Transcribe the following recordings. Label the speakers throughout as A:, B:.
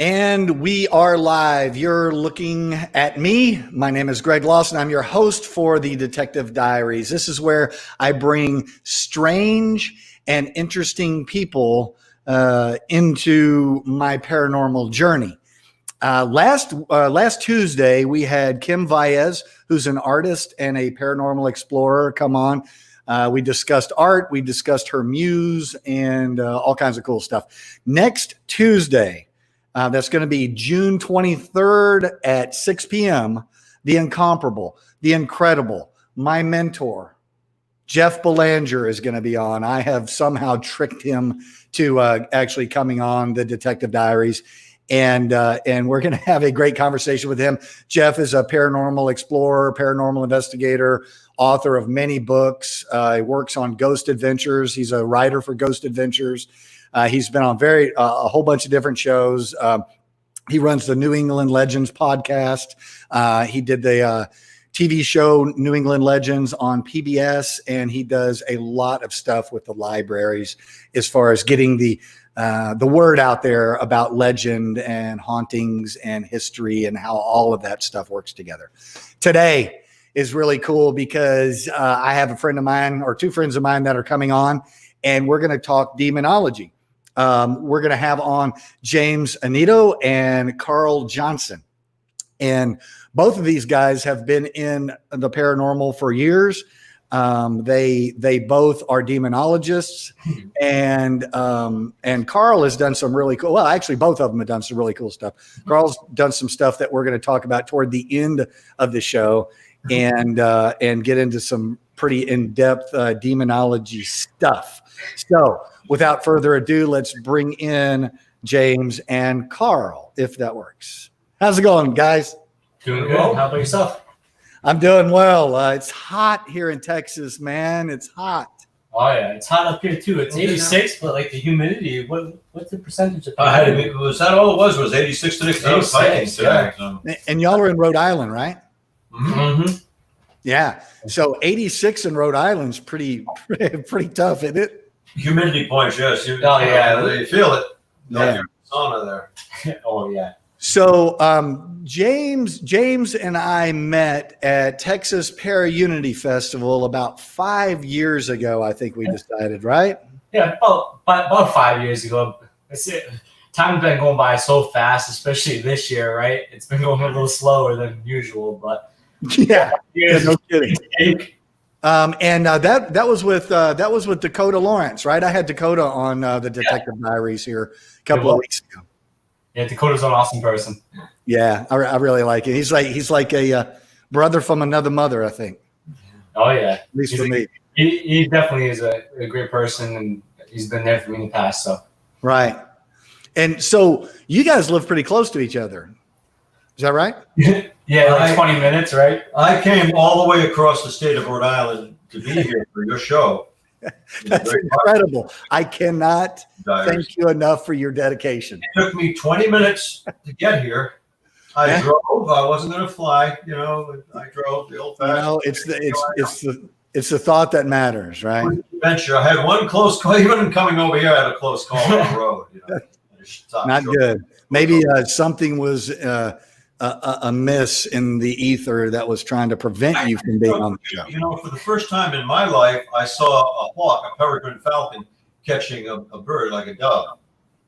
A: And we are live. You're looking at me. My name is Greg Lawson. I'm your host for the Detective Diaries. This is where I bring strange and interesting people into my paranormal journey. Last Tuesday, we had Kim Vaez, who's an artist and a paranormal explorer, come on. We discussed art. We discussed her muse and all kinds of cool stuff. Next Tuesday, that's going to be June 23rd at 6 p.m. The incomparable, the incredible, my mentor, Jeff Belanger is going to be on. I have somehow tricked him to actually coming on the Detective Diaries. And we're going to have a great conversation with him. Jeff is a paranormal explorer, paranormal investigator, author of many books. He works on Ghost Adventures. He's a writer for Ghost Adventures. He's been on a whole bunch of different shows. He runs the New England Legends podcast. He did the TV show New England Legends on PBS, and he does a lot of stuff with the libraries as far as getting the word out there about legend and hauntings and history and how all of that stuff works together. Today is really cool because I have a friend of mine or two friends of mine that are coming on, and we're going to talk demonology. We're going to have on James Annitto and Carl Johnson. And both of these guys have been in the paranormal for years. They both are demonologists, and Carl has done some really cool. Well, actually, both of them have done some really cool stuff. Carl's done some stuff that we're going to talk about toward the end of the show, and get into some pretty in-depth demonology stuff. So, without further ado, let's bring in James and Carl, if that works. How's it going, guys?
B: Doing good. How about yourself?
A: I'm doing well. It's hot here in Texas, man. It's hot.
B: Oh yeah, it's hot up here too. It's 86, but like the humidity. What's the percentage of?
C: Was that all it was? Was 86 today?
B: 86,
C: today.
B: Yeah.
A: And y'all are in Rhode Island, right?
B: Mm-hmm.
A: Yeah. So 86 in Rhode Island's pretty tough, isn't it?
C: Humidity points, yes.
B: Oh yeah,
C: you feel it.
A: Yeah.
C: Like sauna there.
B: Oh yeah.
A: So James and I met at Texas Para-Unity Festival about 5 years ago, I think we decided, right?
B: Yeah, about 5 years ago. Time's been going by so fast, especially this year, right? It's been going a little slower than usual, but
A: yeah, no kidding. And that was with Dakota Lawrence, right? I had Dakota on the Detective Diaries here a couple of weeks ago.
B: Yeah, Dakota's an awesome person.
A: Yeah, I really like it. He's like a brother from another mother, I think.
B: Oh yeah,
A: at least for me.
B: He definitely is a great person, and he's been there for me in the past. So
A: right, and so you guys live pretty close to each other. Is that right?
B: Yeah, like 20 minutes, right?
C: I came all the way across the state of Rhode Island to be here for your show.
A: That's incredible. I cannot thank you enough for your dedication.
C: It took me 20 minutes to get here. I drove. I wasn't going to fly. I drove the old-fashioned.
A: It's the thought that matters, right?
C: Adventure. I had one close call. Even coming over here, I had a close call on the road.
A: Not good. Maybe something was a miss in the ether that was trying to prevent you from being on the show.
C: For the first time in my life, I saw a hawk, a peregrine falcon, catching a bird like a dove.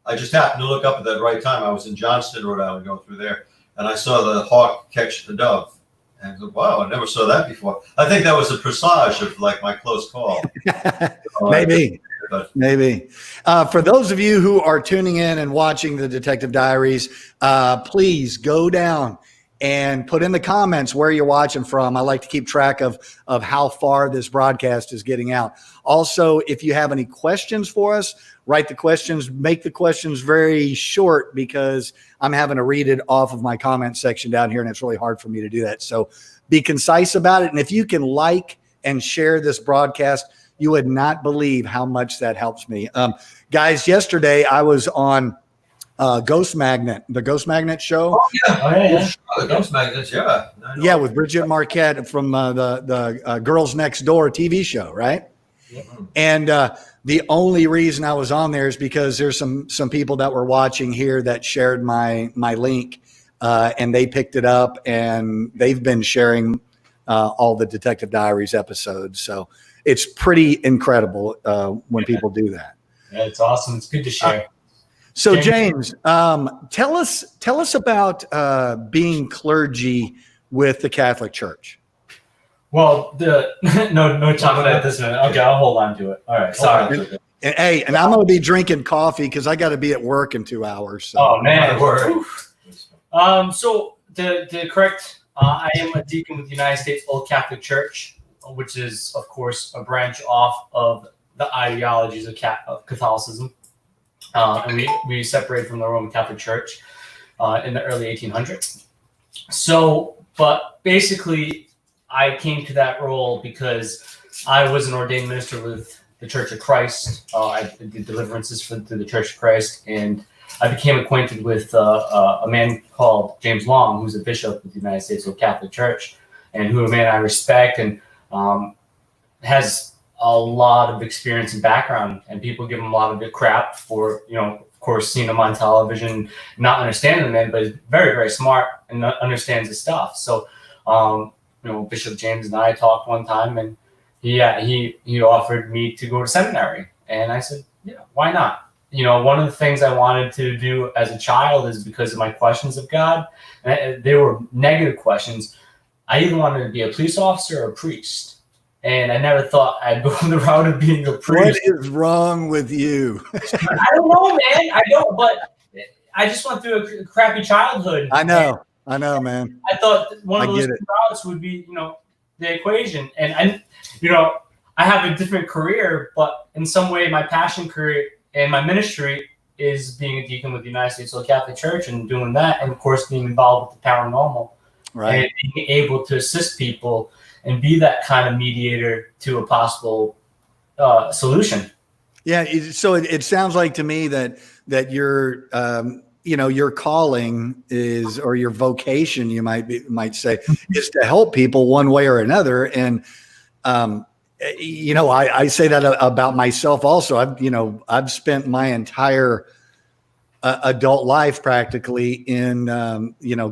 C: I just happened to look up at that right time. I was in Johnston, Rhode Island, going through there, and I saw the hawk catch the dove. And I said, wow, I never saw that before. I think that was a presage of like my close call.
A: Maybe. For those of you who are tuning in and watching the Detective Diaries, please go down and put in the comments where you're watching from. I like to keep track of how far this broadcast is getting out. Also, if you have any questions for us, write the questions, make the questions very short because I'm having to read it off of my comment section down here, and it's really hard for me to do that. So be concise about it. And if you can like and share this broadcast, you would not believe how much that helps me. Guys, yesterday I was on Ghost Magnet, the Ghost Magnet show.
C: Oh, yeah. The Ghost Magnets, yeah.
A: Yeah, with Bridget Marquette from the Girls Next Door TV show, right? Mm-hmm. And The only reason I was on there is because there's some people that were watching here that shared my link, and they picked it up, and they've been sharing all the Detective Diaries episodes. So it's pretty incredible when people do that.
B: Yeah, it's awesome. It's good to share.
A: So James, tell us about being clergy with the Catholic Church.
B: Well, no chocolate at this minute. Okay, I'll hold on to it. All right, sorry.
A: And I'm going to be drinking coffee because I got to be at work in 2 hours. So.
B: Oh man, so to correct, I am a deacon with the United States Old Catholic Church, which is of course a branch off of the ideologies of Catholicism, and we separated from the Roman Catholic Church in the early 1800s. So, but basically, I came to that role because I was an ordained minister with the Church of Christ. I did deliverances through the Church of Christ, and I became acquainted with a man called James Long, who's a bishop with the United States Old Catholic Church, and who a man I respect and has a lot of experience and background. And people give him a lot of good crap for, of course, seeing him on television, not understanding the man, but he's very, very smart and understands his stuff. So, Bishop James and I talked one time, and he offered me to go to seminary, and I said, yeah, why not? One of the things I wanted to do as a child is because of my questions of God, and they were negative questions. I either wanted to be a police officer or a priest, and I never thought I'd go the route of being a priest.
A: What is wrong with you?
B: I don't know, man. I don't, but I just went through a crappy childhood.
A: I know, man.
B: I thought one of those routes would be, the equation. And I have a different career, but in some way my passion career and my ministry is being a deacon with the United States Old Catholic Church and doing that. And of course, being involved with the paranormal, right? And being able to assist people and be that kind of mediator to a possible solution.
A: Yeah. So it sounds like to me that you're, your calling is, or your vocation, you might say, is to help people one way or another. And, I say that about myself also. I've spent my entire adult life practically in,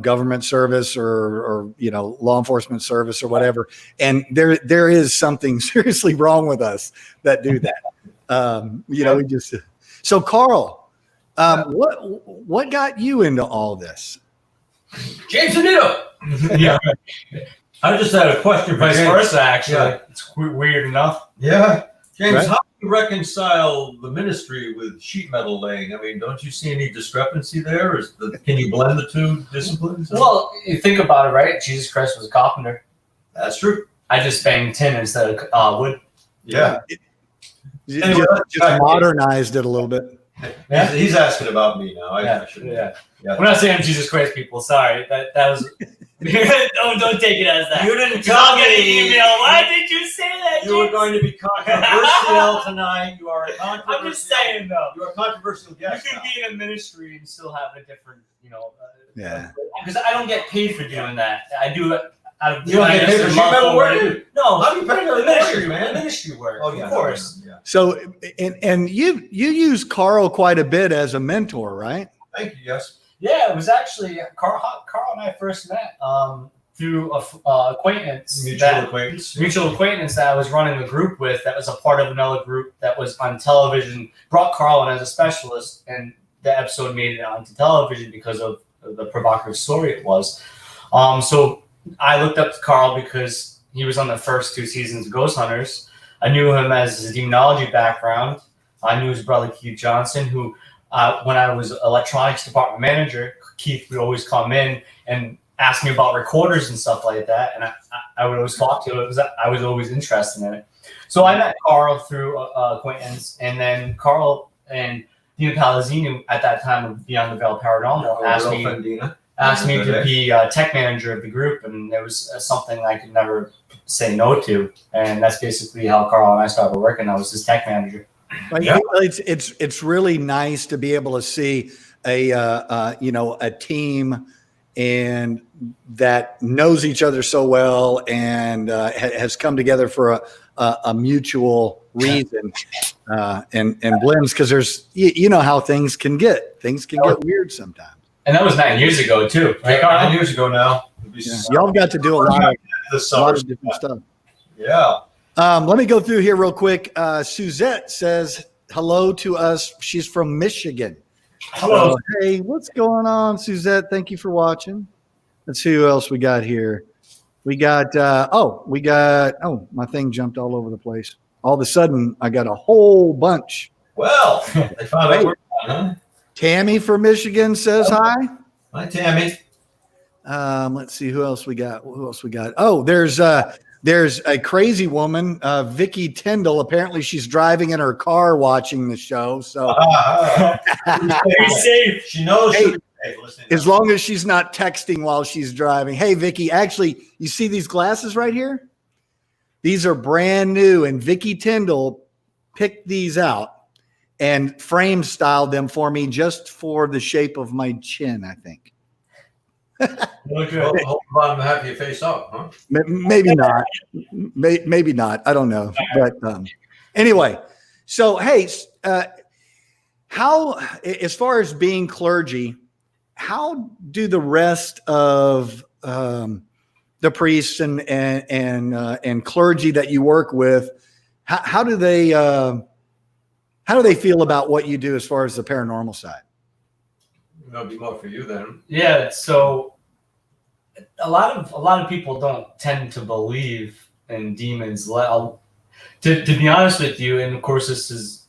A: government service or law enforcement service or whatever. And there is something seriously wrong with us that do that. We just, so Carl, what got you into all this?
C: James Annitto.
B: Yeah.
C: I just had a question for
B: Vice
C: James.
B: versa, actually.
C: Yeah.
B: It's weird enough.
C: Yeah. James,
A: Right.
C: how do you reconcile the ministry with sheet metal laying? I mean, don't you see any discrepancy there? Can you blend the two disciplines?
B: Well, you think about it, right? Jesus Christ was a carpenter.
C: That's true.
B: I just banged tin instead of wood.
C: Yeah.
A: Just modernized it a little bit.
B: Yeah.
C: He's asking about me now. I shouldn't.
B: Yeah.
C: Yeah.
B: We're not saying Jesus Christ, people. Sorry. That was. don't take it as that.
C: You didn't
B: I'll
C: tell
B: get an
C: me.
B: email. Why did you say that?
C: You were
B: James?
C: going to be controversial tonight. You are a controversial.
B: I'm just saying, though.
C: You're a controversial guest.
B: You can be in a ministry and still have a different,
A: Yeah.
B: Because I don't get paid for doing that. I do it out of.
C: You don't get paid for sheet metal work?
B: No.
C: How do you pay for the
B: ministry,
C: man?
B: Ministry work.
C: Oh, yeah.
B: Of course.
C: Yeah.
A: So, and you use Carl quite a bit as a mentor, right?
C: Thank you. Yes.
B: Yeah, it was actually Carl and I first met through a acquaintance. Mutual acquaintance that I was running a group with that was a part of another group that was on television. Brought Carl in as a specialist, and the episode made it onto television because of the provocative story it was. So I looked up to Carl because he was on the first 2 seasons of Ghost Hunters. I knew him as his demonology background. I knew his brother Keith Johnson, who when I was electronics department manager, Keith would always come in and ask me about recorders and stuff like that, and I would always talk to him because I was always interested in it. So I met Carl through acquaintance, and then Carl and Dina Palazzini at that time of Beyond the Veil Paranormal asked me to be tech manager of the group, and it was something I could never say no to, and that's basically how Carl and I started working. I was his tech manager.
A: Like,
C: Yeah.
A: It's really nice to be able to see a team and that knows each other so well and has come together for a mutual reason. and blims, because there's you know how things can get weird sometimes.
B: And that was 9 years ago too, right?
C: 9 years ago now.
A: Yeah. Y'all got to do a lot of different stuff.
C: Yeah.
A: Let me go through here real quick. Suzette says hello to us. She's from Michigan.
B: Hello.
A: So, hey, what's going on, Suzette? Thank you for watching. Let's see who else we got here. We got my thing jumped all over the place. All of a sudden, I got a whole bunch.
C: Well, they found out we're on, huh?
A: Tammy from Michigan says hi.
C: Hi, Tammy.
A: Let's see who else we got. Oh, there's a crazy woman, Vicky Tyndall. Apparently, she's driving in her car watching the show. So
B: Be safe.
C: She knows.
A: Hey, as long as she's not texting while she's driving. Hey, Vicky, actually, you see these glasses right here? These are brand new, and Vicky Tyndall picked these out and frame styled them for me just for the shape of my chin, I think.
C: Hope I'm happy you face up, huh?
A: Maybe not. Maybe not. I don't know. But anyway, so hey, how, as far as being clergy, how do the rest of the priests and clergy that you work with, how do they feel about what you do as far as the paranormal side?
C: That'll be more for you then.
B: Yeah, so a lot of people don't tend to believe in demons. To be honest with you, and of course this is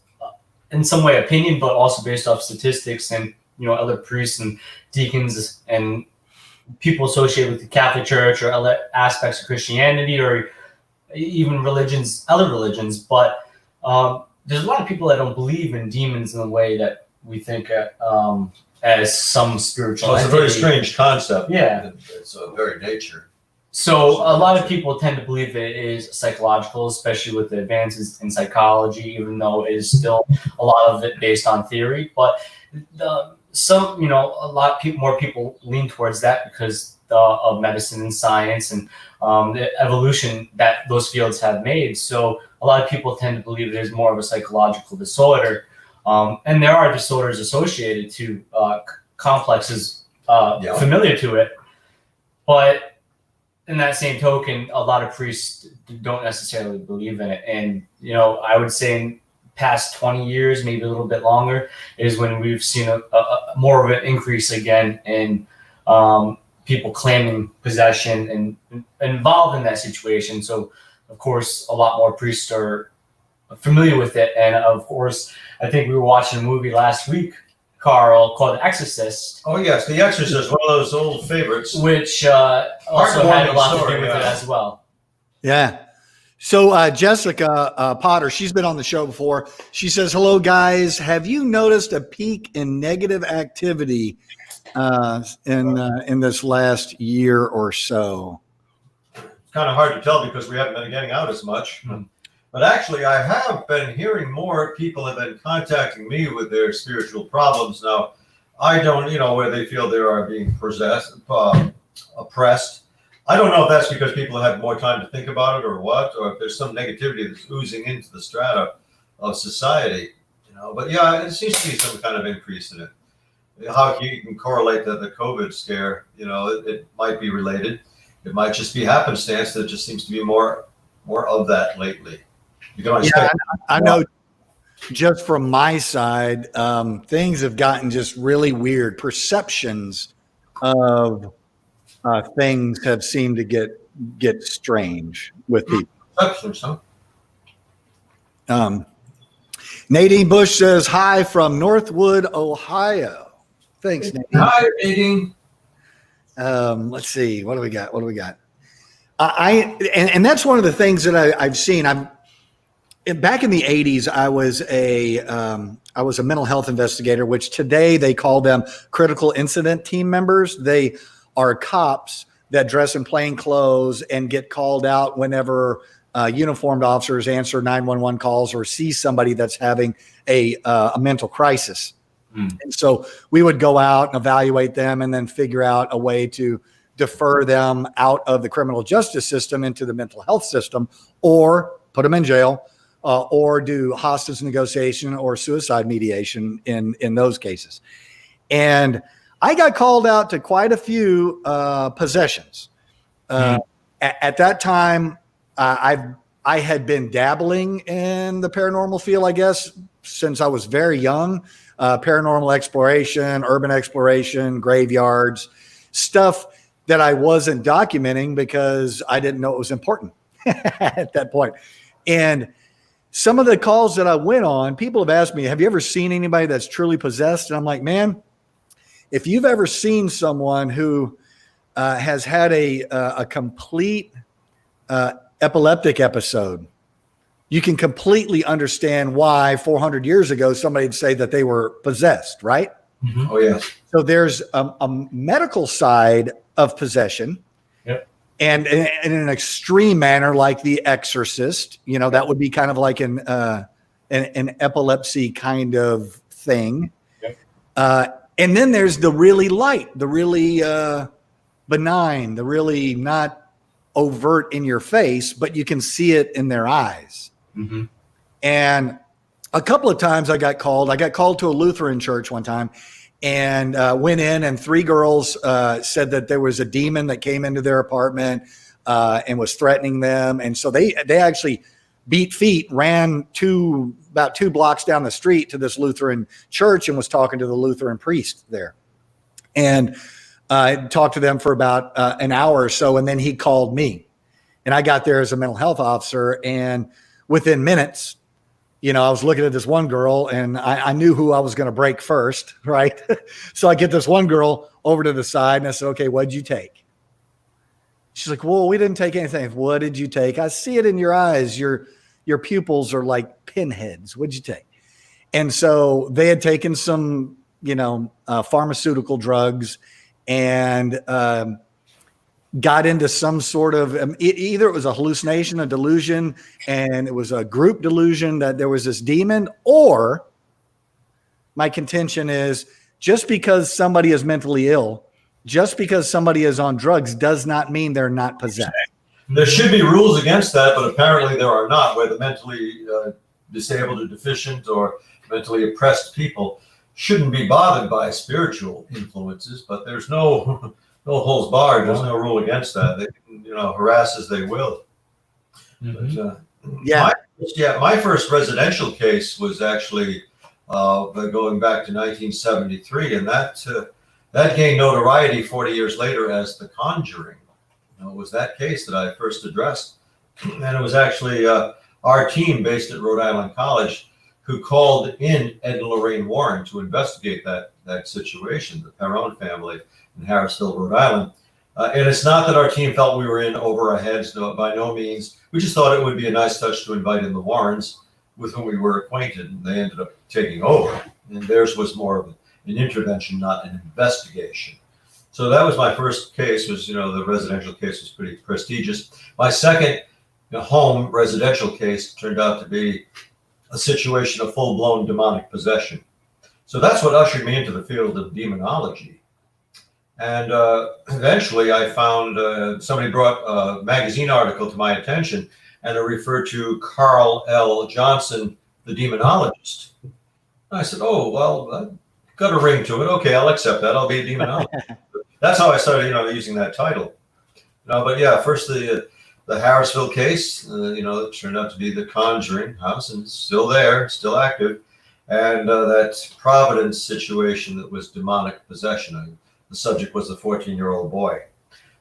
B: in some way opinion, but also based off statistics and other priests and deacons and people associated with the Catholic Church or other aspects of Christianity or even other religions. But there's a lot of people that don't believe in demons in the way that we think as some spiritual
C: Well, it's
B: entity.
C: a very strange concept.
B: Yeah.
C: It's a very nature.
B: So a lot of people tend to believe it is psychological, especially with the advances in psychology, even though it is still a lot of it based on theory. But a lot more people lean towards that because of medicine and science and the evolution that those fields have made. So a lot of people tend to believe there's more of a psychological disorder. And there are disorders associated to complexes familiar to it. But in that same token, a lot of priests don't necessarily believe in it. And, I would say in past 20 years, maybe a little bit longer, is when we've seen a more of an increase again in people claiming possession and involved in that situation. So, of course, a lot more priests are familiar with it. And, of course, I think we were watching a movie last week, Carl, called The Exorcist.
C: Oh, yes, The Exorcist, one of those old favorites.
B: Which also had a lot to do with it
C: yeah.
B: as well.
A: Yeah. So Jessica Potter, she's been on the show before. She says, hello, guys. Have you noticed a peak in negative activity in this last year or so?
C: It's kind of hard to tell because we haven't been getting out as much. But actually, I have been hearing more people have been contacting me with their spiritual problems. Now, I don't, where they feel they are being possessed, oppressed. I don't know if that's because people have had more time to think about it or what, or if there's some negativity that's oozing into the strata of society, But yeah, it seems to be some kind of increase in it. How you can correlate the COVID scare, it might be related. It might just be happenstance. There just seems to be more of that lately. You can
A: I know just from my side, things have gotten just really weird. Perceptions of things have seemed to get strange with people.
C: Perceptions, huh?
A: Nadine Bush says hi from Northwood, Ohio. Thanks, Nadine.
C: Hi, Nadine.
A: Let's see. What do we got? And that's one of the things that I've seen. Back in the 80s, I was a mental health investigator, which today they call them critical incident team members. They are cops that dress in plain clothes and get called out whenever uniformed officers answer 911 calls or see somebody that's having a mental crisis. And so we would go out and evaluate them and then figure out a way to defer them out of the criminal justice system into the mental health system or put them in jail or do hostage negotiation or suicide mediation in those cases. And I got called out to quite a few possessions. At that time, I had been dabbling in the paranormal field, I guess, since I was very young. Paranormal exploration, urban exploration, graveyards, stuff that I wasn't documenting because I didn't know it was important at that point. And some of the calls that I went on, people have asked me, have you ever seen anybody that's truly possessed? And I'm like, man, if you've ever seen someone who has had a complete epileptic episode, you can completely understand why 400 years ago somebody'd say that they were possessed, right?
B: Mm-hmm.
C: Oh, yeah.
A: So there's a medical side of possession.
B: Yep.
A: And in an extreme manner, like The Exorcist, that would be kind of like an epilepsy kind of thing. Yep. And then there's the really light, the really benign, the really not overt in your face, but you can see it in their eyes. Mm-hmm. And a couple of times I got called to a Lutheran church one time, and went in, and 3 girls said that there was a demon that came into their apartment and was threatening them. And so they actually beat feet, ran about 2 blocks down the street to this Lutheran church and was talking to the Lutheran priest there. And I talked to them for about an hour or so, and then he called me. And I got there as a mental health officer, and within minutes, I was looking at this one girl, and I knew who I was going to break first, right? So I get this one girl over to the side, and I said, okay, what'd you take? She's like, well, we didn't take anything. What did you take? I see it in your eyes. Your pupils are like pinheads. What'd you take? And so they had taken some, pharmaceutical drugs, and got into some sort of either it was a hallucination, a delusion, and it was a group delusion that there was this demon, or my contention is just because somebody is mentally ill, just because somebody is on drugs does not mean they're not possessed.
C: There should be rules against that, but apparently there are not, where the mentally disabled or deficient or mentally oppressed people shouldn't be bothered by spiritual influences, but there's no holds barred. There's no rule against that. They can, harass as they will.
A: Mm-hmm.
C: But, my first residential case was actually going back to 1973, and that gained notoriety 40 years later as the Conjuring. It was that case that I first addressed, and it was actually our team based at Rhode Island College who called in Ed and Lorraine Warren to investigate that situation, the Perron family in Harrisville, Rhode Island. And it's not that our team felt we were in over our heads, no, by no means. We just thought it would be a nice touch to invite in the Warrens, with whom we were acquainted, and they ended up taking over. And theirs was more of an intervention, not an investigation. So that was my first case. The residential case was pretty prestigious. My second home residential case turned out to be a situation of full-blown demonic possession. So that's what ushered me into the field of demonology. And eventually I found somebody brought a magazine article to my attention, and it referred to Carl L. Johnson, the demonologist. And I said, oh, well, got a ring to it. Okay, I'll accept that. I'll be a demonologist. That's how I started, using that title. But yeah, first the Harrisville case, it turned out to be the Conjuring House, and it's still there, still active. And that Providence situation that was demonic possession. The subject was a 14-year-old boy.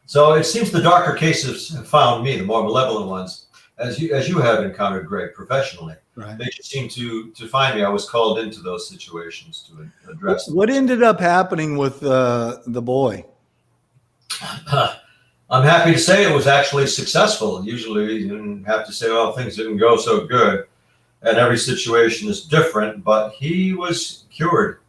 C: So it seems the darker cases have found me, the more malevolent ones, as you have encountered, Greg, professionally. Right. They just seem to find me. I was called into those situations to address them.
A: What ended up happening with the boy?
C: I'm happy to say it was actually successful. Usually you have to say, oh, things didn't go so good, and every situation is different, but he was cured.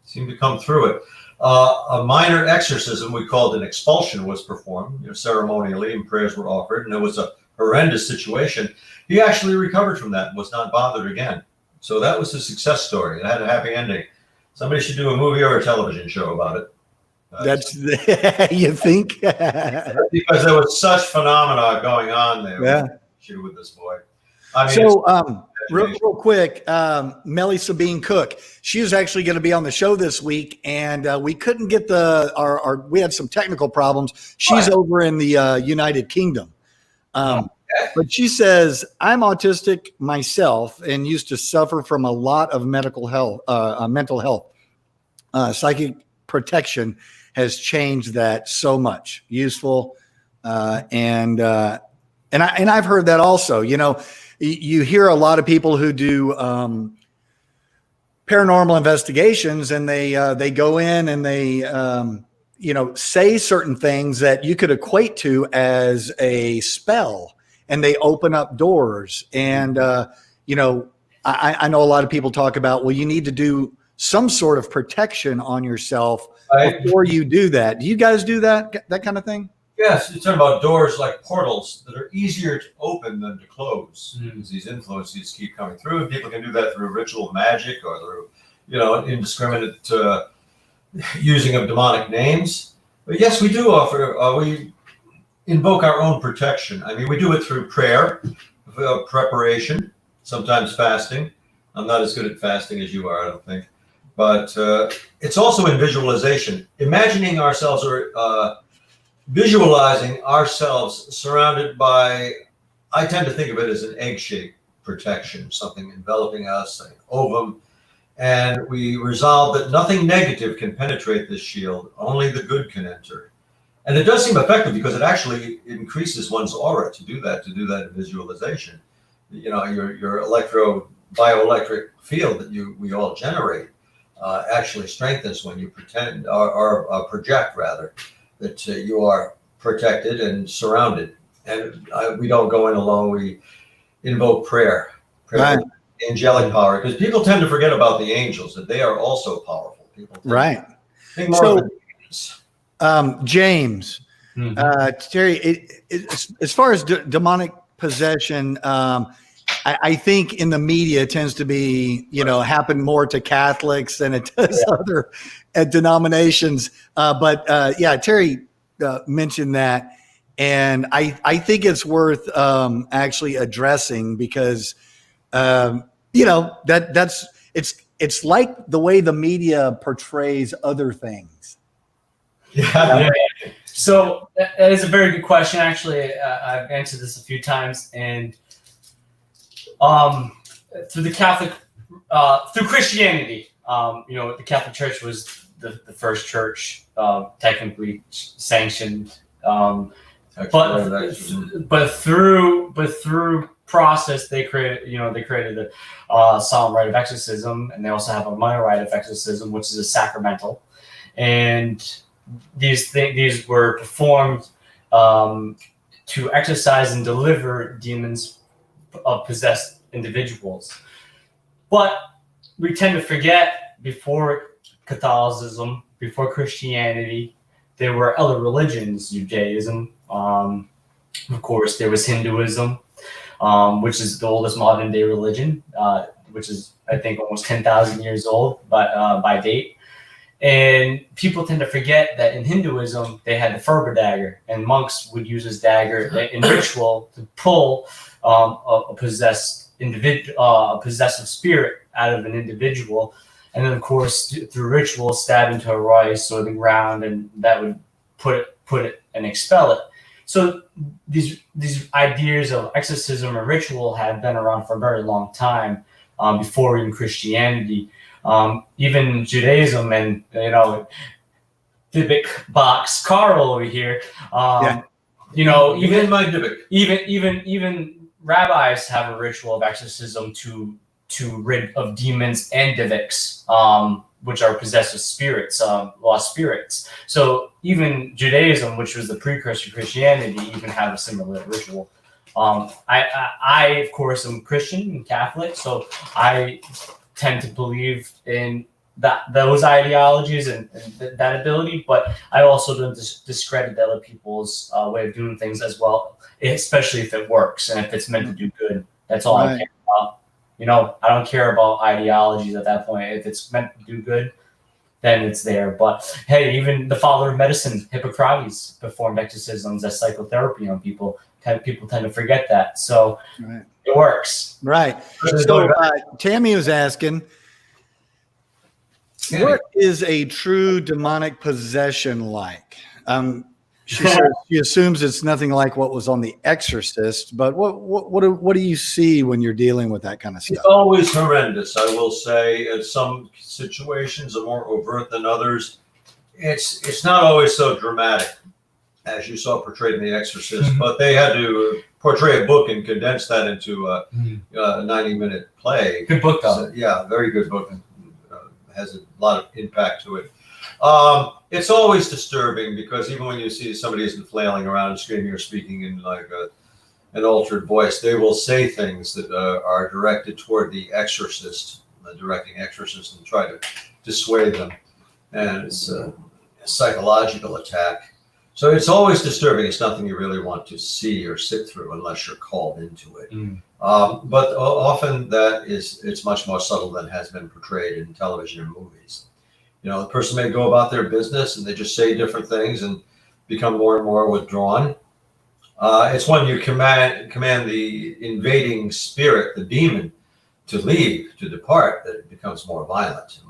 C: Seemed to come through it. A minor exorcism, we called an expulsion, was performed ceremonially, and prayers were offered, and it was a horrendous situation. He actually recovered from that and was not bothered again. So that was a success story. It had a happy ending. Somebody should do a movie or a television show about it.
A: That's you think?
C: Because there was such phenomena going on there.
A: Yeah.
C: With this boy. I mean, so
A: real quick, Melly Sabine Cook. She was actually going to be on the show this week, and we couldn't get we had some technical problems. She's over in the United Kingdom. But she says, I'm autistic myself and used to suffer from a lot of mental health. Psychic protection has changed that so much. Useful. And I've heard that also. You hear a lot of people who do paranormal investigations, and they go in and they say certain things that you could equate to as a spell, and they open up doors. And I know a lot of people talk about, well, you need to do some sort of protection on yourself before you do that. Do you guys do that kind of thing?
C: Yes, you're talking about doors like portals that are easier to open than to close, because these influences keep coming through, and people can do that through ritual magic or through, indiscriminate using of demonic names. But yes, we do we invoke our own protection. I mean, we do it through prayer, preparation, sometimes fasting. I'm not as good at fasting as you are, I don't think. But it's also in visualization, imagining ourselves or visualizing ourselves surrounded by, I tend to think of it as an egg-shaped protection, something enveloping us, like ovum, and we resolve that nothing negative can penetrate this shield, only the good can enter. And it does seem effective because it actually increases one's aura to do that in visualization. Your bioelectric field that we all generate actually strengthens when you pretend or project rather that you are protected and surrounded. And we don't go in alone. We invoke prayer
A: right.
C: Angelic power, because people tend to forget about the angels, that they are also powerful. People
A: right.
C: Think more of the
A: James, Terry, as far as demonic possession, I think in the media it tends to be, happen more to Catholics than it does other denominations. But Terry mentioned that, and I think it's worth actually addressing, because it's like the way the media portrays other things.
B: Yeah. So that is a very good question. Actually, I've answered this a few times, and through the Catholic, through Christianity, the Catholic Church was the first church technically sanctioned, but through process they created the solemn rite of exorcism, and they also have a minor rite of exorcism, which is a sacramental, and these were performed to exorcise and deliver demons of possessed individuals. But we tend to forget, before Catholicism, before Christianity, there were other religions. Judaism, of course, there was Hinduism, which is the oldest modern day religion, which is, I think, almost 10,000 years old by date. And people tend to forget that in Hinduism, they had the Ferber dagger, and monks would use this dagger in ritual to pull a possessive spirit out of an individual. And then, of course, through ritual, stab into a rice or the ground, and that would put it and expel it. So these ideas of exorcism or ritual have been around for a very long time, before even Christianity. Even Judaism, and Dybbuk box Carl over here. Even my Dybbuk. Even rabbis have a ritual of exorcism to rid of demons and Dybbuks, which are possessive spirits, lost spirits. So even Judaism, which was the precursor to Christianity, even have a similar ritual. I of course am Christian and Catholic, so I tend to believe in those ideologies and that ability, but I also don't discredit other people's way of doing things as well, especially if it works and if it's meant to do good. That's all I care about. I don't care about ideologies at that point. If it's meant to do good, then it's there. But hey, even the father of medicine, Hippocrates, performed exorcisms as psychotherapy on people people tend to forget that. So
A: Right.
B: it works.
A: Right. So Tammy was asking, what is a true demonic possession like? She says she assumes it's nothing like what was on The Exorcist, but what do you see when you're dealing with that kind of stuff?
C: It's always horrendous, I will say. Some situations are more overt than others. It's not always so dramatic as you saw portrayed in The Exorcist, but they had to portray a book and condense that into a 90-minute play.
B: Good book, though.
C: So, yeah, very good book. Has a lot of impact to it. It's always disturbing because even when you see somebody isn't flailing around and screaming or speaking in like an altered voice, they will say things that are directed toward the exorcist, the directing exorcist, and try to dissuade them. And it's a psychological attack. So it's always disturbing. It's nothing you really want to see or sit through unless you're called into it. But often it's much more subtle than has been portrayed in television and movies. You know, the person may go about their business and they just say different things and become more and more withdrawn. It's when you command the invading spirit, the demon, to leave, to depart, that it becomes more violent and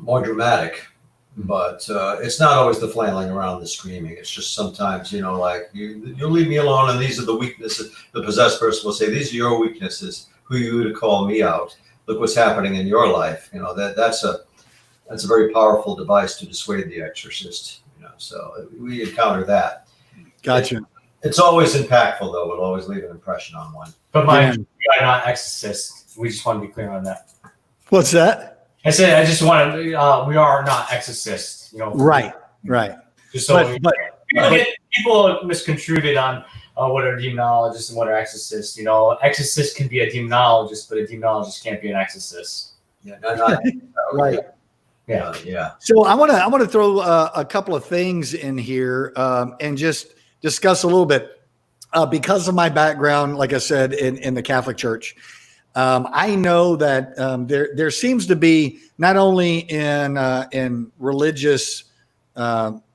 C: more dramatic. But it's not always the flailing around, the screaming. It's just sometimes, you know, like you leave me alone, and these are the weaknesses. The possessed person will say, "These are your weaknesses. Who are you to call me out? Look what's happening in your life." You know, that's a very powerful device to dissuade the exorcist. You know, so we encounter that.
A: Gotcha.
C: It's always impactful, though. It'll always leave an impression on one.
B: But mind you, we are not exorcists. We just want to be clear on that.
A: What's that?
B: I said I just want to. We are not exorcists. You know.
A: Right.
B: Just so people misconstrued it on what are demonologists and what are exorcists. You know, exorcist can be a demonologist, but a demonologist can't be an exorcist.
C: Yeah, not
A: Right.
C: Yeah.
A: So I want to throw a couple of things in here and just discuss a little bit because of my background, like I said, in the Catholic Church. I know that there seems to be not only in religious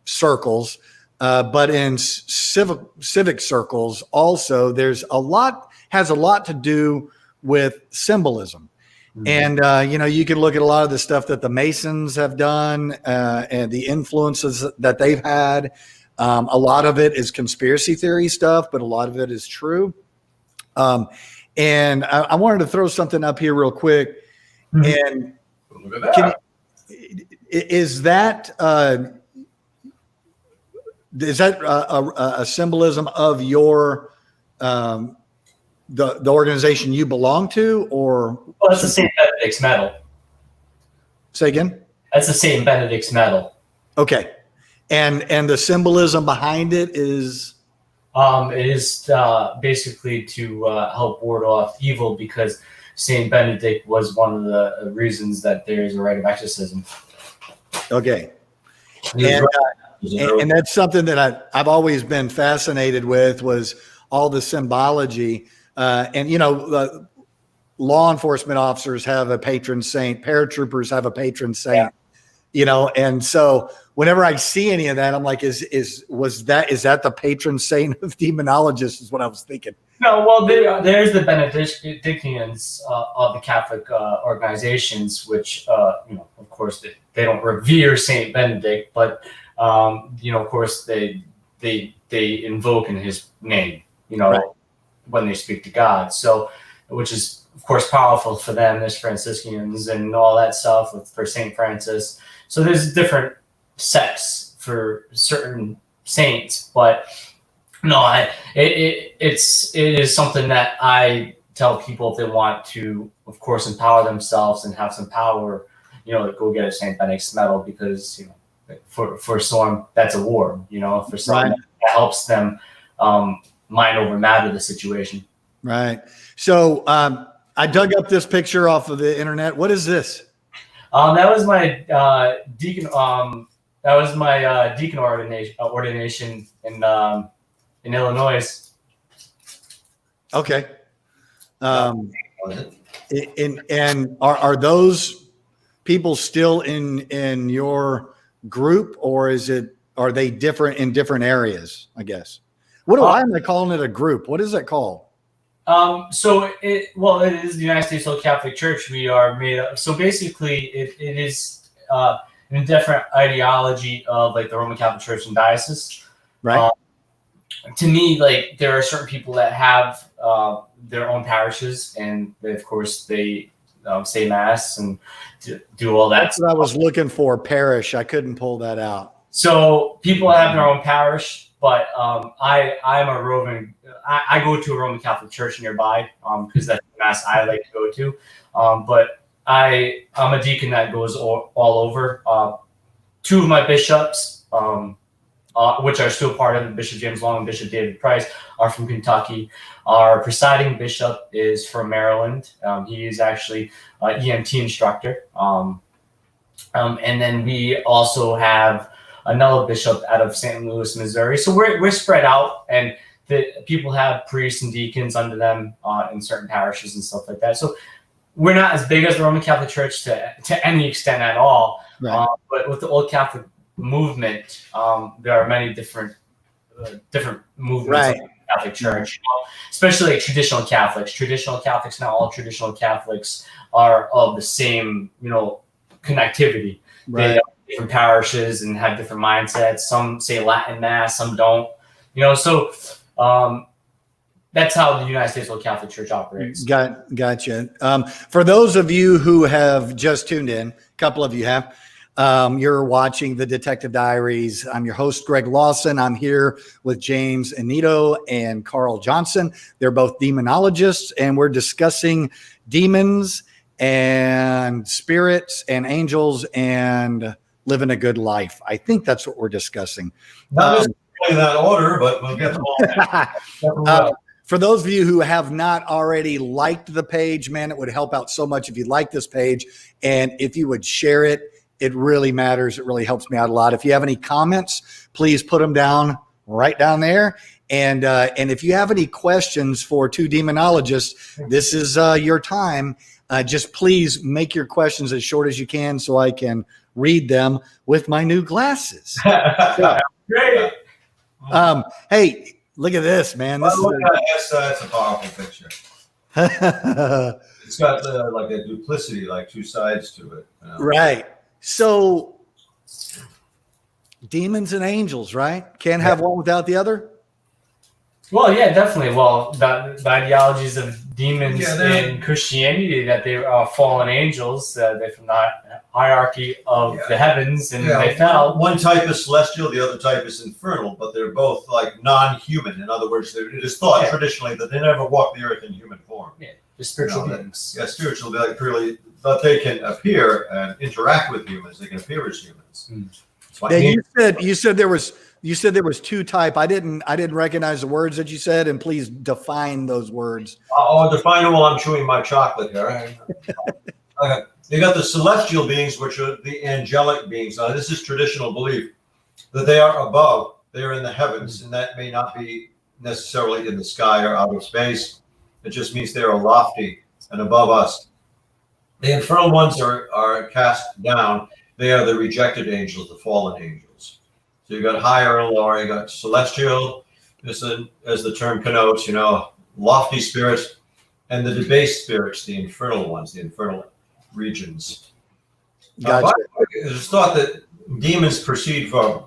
A: circles, but in civic circles also. Has a lot to do with symbolism. And, you can look at a lot of the stuff that the Masons have done and the influences that they've had. A lot of it is conspiracy theory stuff, but a lot of it is true. And I wanted to throw something up here real quick. And
C: look at that.
A: Is that a symbolism of your the organization you belong to, or?
B: Well, that's the St. Benedict's medal.
A: Say again?
B: That's the St. Benedict's medal.
A: Okay. And the symbolism behind it is?
B: It is basically to help ward off evil, because St. Benedict was one of the reasons that there is a rite of exorcism.
A: Okay. And that's something that I've always been fascinated with, was all the symbology. Law enforcement officers have a patron saint, paratroopers have a patron saint, and so whenever I see any of that, I'm like, is that the patron saint of demonologists, is what I was thinking.
B: No, well, there's the Benedictines of the Catholic organizations, which, of course, they don't revere Saint Benedict, but, of course, they invoke in his name, right, when they speak to God. So, which is, of course, powerful for them. There's Franciscans and all that stuff for Saint Francis. So there's different sects for certain saints, but no, it is something that I tell people if they want to, of course, empower themselves and have some power, go get a St. Benedict's medal, because for some that's a war, for some that helps them mind over matter the situation. Right.
A: So I dug up this picture off of the internet. What is this?
B: That was my deacon. That was my deacon ordination in Illinois.
A: Okay. And are those people still in your group, or are they different in different areas, I guess? Why am I calling it a group? What is it called?
B: So it is the United States Old Catholic Church. We are made up. So basically, it is a different ideology of like the Roman Catholic Church and diocese.
A: Right.
B: To me, like there are certain people that have their own parishes, and of course they say mass and do all that.
A: That's what I was looking for. Parish. I couldn't pull that out.
B: So people have their own parish, but I'm a roving. I go to a Roman Catholic church nearby because that's the mass I like to go to. But I'm a deacon that goes all over. Two of my bishops, which are still part of it, Bishop James Long and Bishop David Price, are from Kentucky. Our presiding bishop is from Maryland. He is actually an EMT instructor. And then we also have another bishop out of St. Louis, Missouri. So we're spread out, and the people have priests and deacons under them in certain parishes and stuff like that. So we're not as big as the Roman Catholic Church to any extent at all.
A: Right.
B: But with the Old Catholic movement, there are many different movements
A: Right.
B: of the Catholic Church, especially like traditional Catholics. Traditional Catholics, not all traditional Catholics are of the same, connectivity.
A: Right.
B: They have different parishes and have different mindsets. Some say Latin Mass, some don't. So that's how the United States Old Catholic Church operates.
A: Gotcha. For those of you who have just tuned in, a couple of you have, you're watching the Detective Diaries. I'm your host, Greg Lawson. I'm here with James Annitto and Carl Johnson. They're both demonologists, and we're discussing demons and spirits and angels and living a good life. I think that's what we're discussing.
C: Not necessarily in that order, but we'll get to all that.
A: For those of you who have not already liked the page, man, it would help out so much if you like this page. And if you would share it, it really matters. It really helps me out a lot. If you have any comments, please put them down right down there. And if you have any questions for two demonologists, this is your time. Just please make your questions as short as you can so I can read them with my new glasses.
B: Great.
A: Hey, look at this, man. This
C: That's a powerful picture. It's got like a duplicity, like two sides to it.
A: Right. So demons and angels, right? Can't have one without the other.
B: Well, yeah, definitely. Well, the ideologies of demons in Christianity, that they are fallen angels, they're from the hierarchy of the heavens, and they fell.
C: One type is celestial, the other type is infernal, but they're both like non-human. In other words, it is thought traditionally that they never walk the earth in human form.
B: Yeah, they're spiritual beings.
C: Yeah, spiritual, like purely, but they can appear and interact with humans. They can appear as humans.
A: You said there was two type. I didn't recognize the words that you said, and please define those words.
C: Define it while I'm chewing my chocolate here. Okay. You got the celestial beings, which are the angelic beings. Now, this is traditional belief that they are above, they are in the heavens, and that may not be necessarily in the sky or outer space. It just means they are lofty and above us. The infernal ones are cast down. They are the rejected angels, the fallen angels. So you got higher and lower. You got celestial, as the term connotes, lofty spirits, and the debased spirits, the infernal ones, the infernal regions.
A: Gotcha.
C: It's thought that demons proceed from,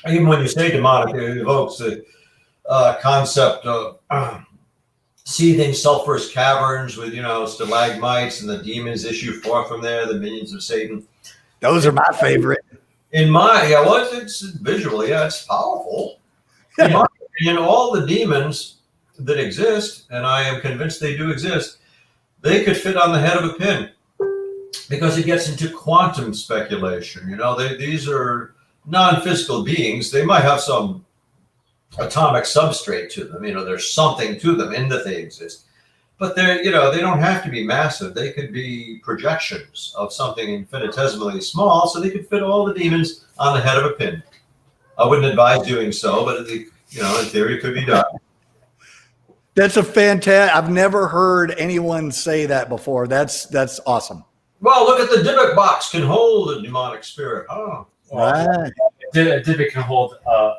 C: even when you say demonic, it evokes the concept of seething sulfurous caverns with, stalagmites, and the demons issue forth from there, the minions of Satan.
A: Those are my favorite.
C: It's visually, it's powerful. In my opinion, all the demons that exist, and I am convinced they do exist, they could fit on the head of a pin, because it gets into quantum speculation. These are non-physical beings. They might have some atomic substrate to them. There's something to them in that they exist. But they don't have to be massive. They could be projections of something infinitesimally small, so they could fit all the demons on the head of a pin. I wouldn't advise doing so, but in theory, it could be done.
A: That's a fantastic. I've never heard anyone say that before. That's awesome.
C: Well, look at the Dybbuk box can hold a demonic spirit. Oh,
A: right.
B: Dybbuk can hold a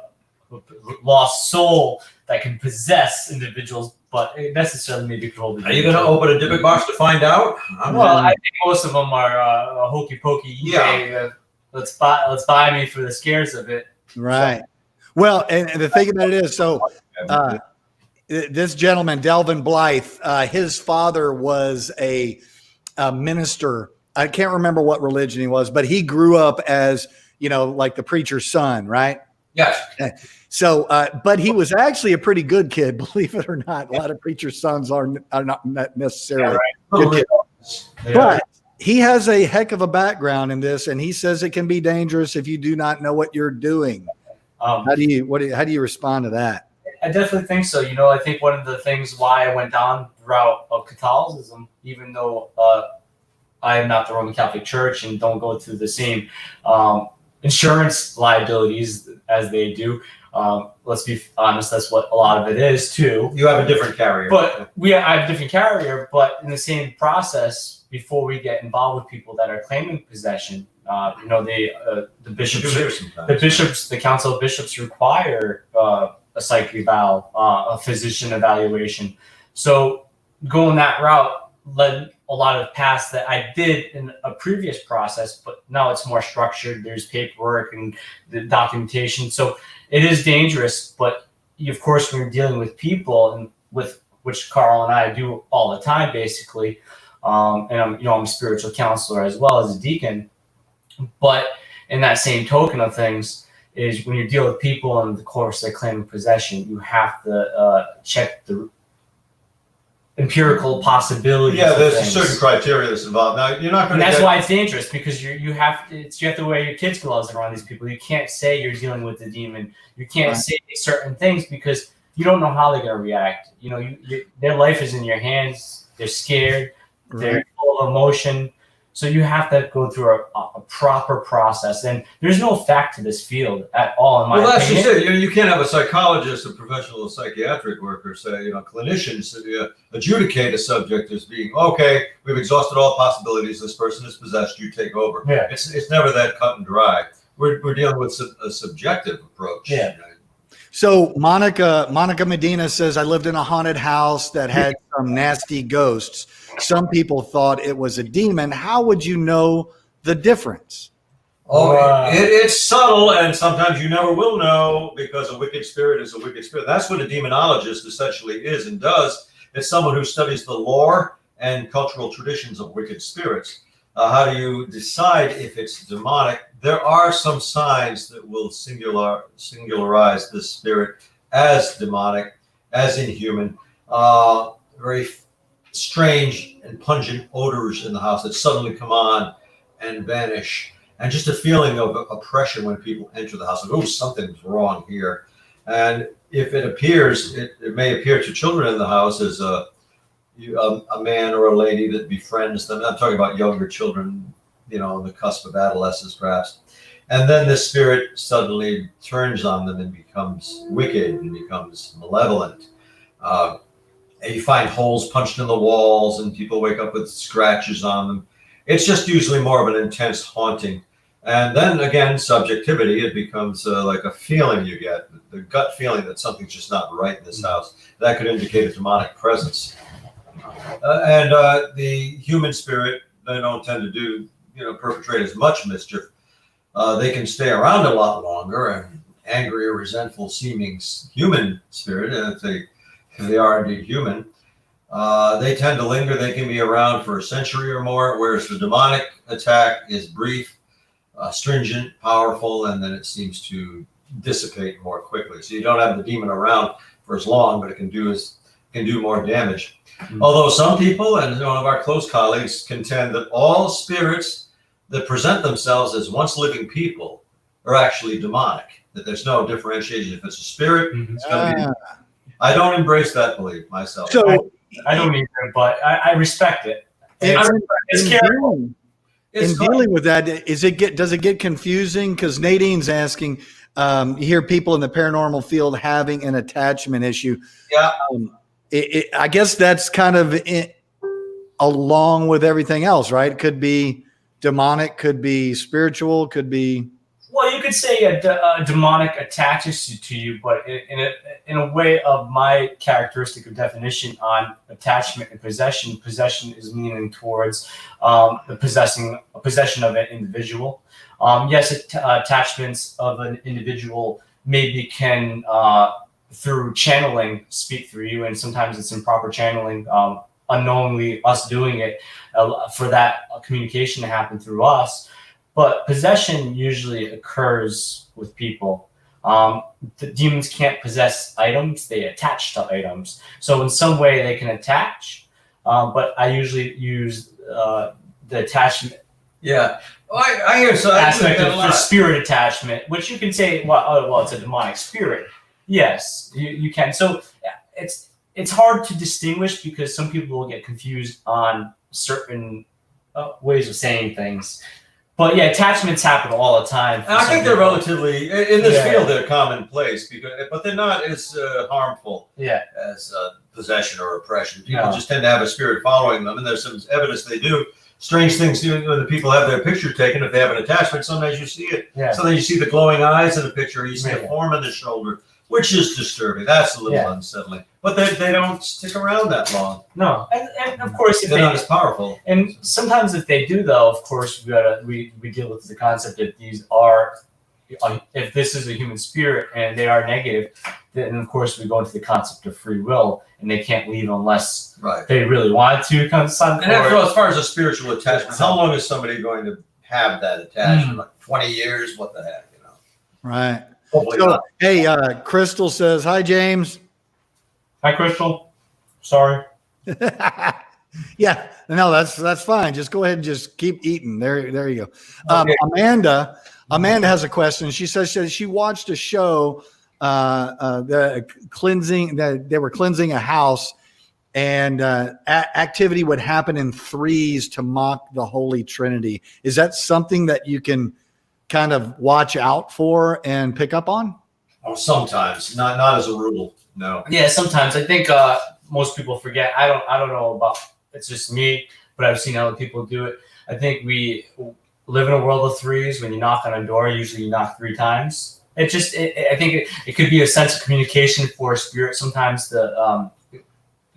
B: lost soul that can possess individuals, but it necessarily maybe control the.
C: Are you going to open a Dybbuk box to find out?
B: Well, I think most of them are hokey pokey. eBay, let's buy me for the scares of it.
A: Right. So. Well, and the thing about it is, so this gentleman, Delvin Blythe, his father was a minister. I can't remember what religion he was, but he grew up as, like the preacher's son, right?
C: Yes.
A: So, but he was actually a pretty good kid, believe it or not. A lot of preacher's sons are not necessarily good kids. But he has a heck of a background in this, and he says it can be dangerous if you do not know what you're doing. How do you respond to that?
B: I definitely think so. I think one of the things why I went down the route of Catholicism, even though I am not the Roman Catholic Church and don't go through the same insurance liabilities as they do. Let's be honest, that's what a lot of it is too.
C: You have a different carrier.
B: But I have a different carrier, but in the same process, before we get involved with people that are claiming possession, the bishops, the Council of Bishops require a psych eval, a physician evaluation. So going that route led a lot of paths that I did in a previous process, but now it's more structured. There's paperwork and the documentation. So it is dangerous, but of course, when you're dealing with people, and with which Carl and I do all the time, basically, and I'm a spiritual counselor as well as a deacon. But in that same token of things, is when you deal with people and the course they're claiming possession, you have to check the empirical possibilities.
C: Yeah, there's a certain criteria that's involved. Now you're not going to.
B: That's why it's dangerous, because you have to wear your kids' gloves around these people. You can't say you're dealing with the demon. You can't say certain things because you don't know how they're going to react. Their life is in your hands. They're scared. They're full of emotion. So you have to go through a proper process, and there's no fact to this field at all. In my opinion.
C: That's just it. You can't have a psychologist, a professional psychiatric worker, say, clinicians adjudicate a subject as being okay. We've exhausted all possibilities. This person is possessed. You take over.
B: Yeah.
C: It's never that cut and dry. We're dealing with a subjective approach.
B: Yeah.
A: So Monica Medina says, I lived in a haunted house that had some nasty ghosts. Some people thought it was a demon. How would you know the difference?
C: It's subtle, and sometimes you never will know, because a wicked spirit is a wicked spirit. That's what a demonologist essentially is and does. It's someone who studies the lore and cultural traditions of wicked spirits. How do you decide if it's demonic? There are some signs that will singularize this spirit as demonic, as inhuman. Very strange and pungent odors in the house that suddenly come on and vanish. And just a feeling of oppression when people enter the house. Like, oh, something's wrong here. And if it appears, it may appear to children in the house as a man or a lady that befriends them. I'm talking about younger children, on the cusp of adolescence, perhaps. And then the spirit suddenly turns on them and becomes wicked and becomes malevolent. And you find holes punched in the walls, and people wake up with scratches on them. It's just usually more of an intense haunting. And then again, subjectivity, it becomes like a feeling you get, the gut feeling that something's just not right in this house. That could indicate a demonic presence. And the human spirit, they don't tend to do, perpetrate as much mischief. They can stay around a lot longer, and angry or resentful seeming human spirit, if they are indeed human, they tend to linger. They can be around for a century or more, whereas the demonic attack is brief, stringent, powerful, and then it seems to dissipate more quickly. So you don't have the demon around for as long, but it can do more damage. Mm-hmm. Although some people, and one of our close colleagues, contend that all spirits that present themselves as once living people are actually demonic, that there's no differentiation. If it's a spirit, it's going to be. I don't embrace that belief myself.
A: So
B: I don't either, but I respect it. It's careful.
A: In dealing with that, does it get confusing? Because Nadine's asking, you hear people in the paranormal field having an attachment issue.
C: Yeah.
A: I guess that's kind of along with everything else, right? It could be demonic, could be spiritual, could be.
B: Well, you could say a demonic attaches to you, but in a way of my characteristic of definition on attachment and possession. Possession is meaning towards the possession of an individual. Yes, attachments of an individual maybe can through channeling speak through you, and sometimes it's improper channeling, unknowingly us doing it for that communication to happen through us. But possession usually occurs with people. The demons can't possess items; they attach to items. So in some way they can attach, but I usually use the attachment.
C: Yeah, I hear so
B: Aspect of the spirit attachment, which you can say, well, it's a demonic spirit. Yes, you can. So it's hard to distinguish because some people will get confused on certain ways of saying things. But yeah, attachments happen all the time.
C: And I think they're relatively in this field. They're commonplace but they're not as harmful as possession or oppression. People just tend to have a spirit following them, and there's some evidence they do strange things when the people have their picture taken. If they have an attachment, sometimes you see it. Yeah. Sometimes you see the glowing eyes in the picture. You see a form in the shoulder, which is disturbing. That's a little unsettling. But they don't stick around that long.
B: No, and of course if
C: they're not as powerful.
B: And sometimes if they do, though, of course we deal with the concept that these are, if this is a human spirit and they are negative, then of course we go into the concept of free will, and they can't leave unless they really want to. And
C: after all, as far as a spiritual attachment, how long is somebody going to have that attachment? Like 20 years? What the heck, you know?
A: Right. So, hey, Crystal says, hi, James.
B: Hi, Crystal. Sorry.
A: Yeah, no, that's fine. Just go ahead and just keep eating. There you go. Okay. Amanda has a question. She says she watched a show, the cleansing, that they were cleansing a house, and activity would happen in threes to mock the Holy Trinity. Is that something that you can kind of watch out for and pick up on?
C: Oh, sometimes, not as a rule. No.
B: Yeah, sometimes. I think most people forget. I don't know about, it's just me, but I've seen other people do it. I think we live in a world of threes. When you knock on a door, usually you knock 3 times. I think it could be a sense of communication for a spirit sometimes to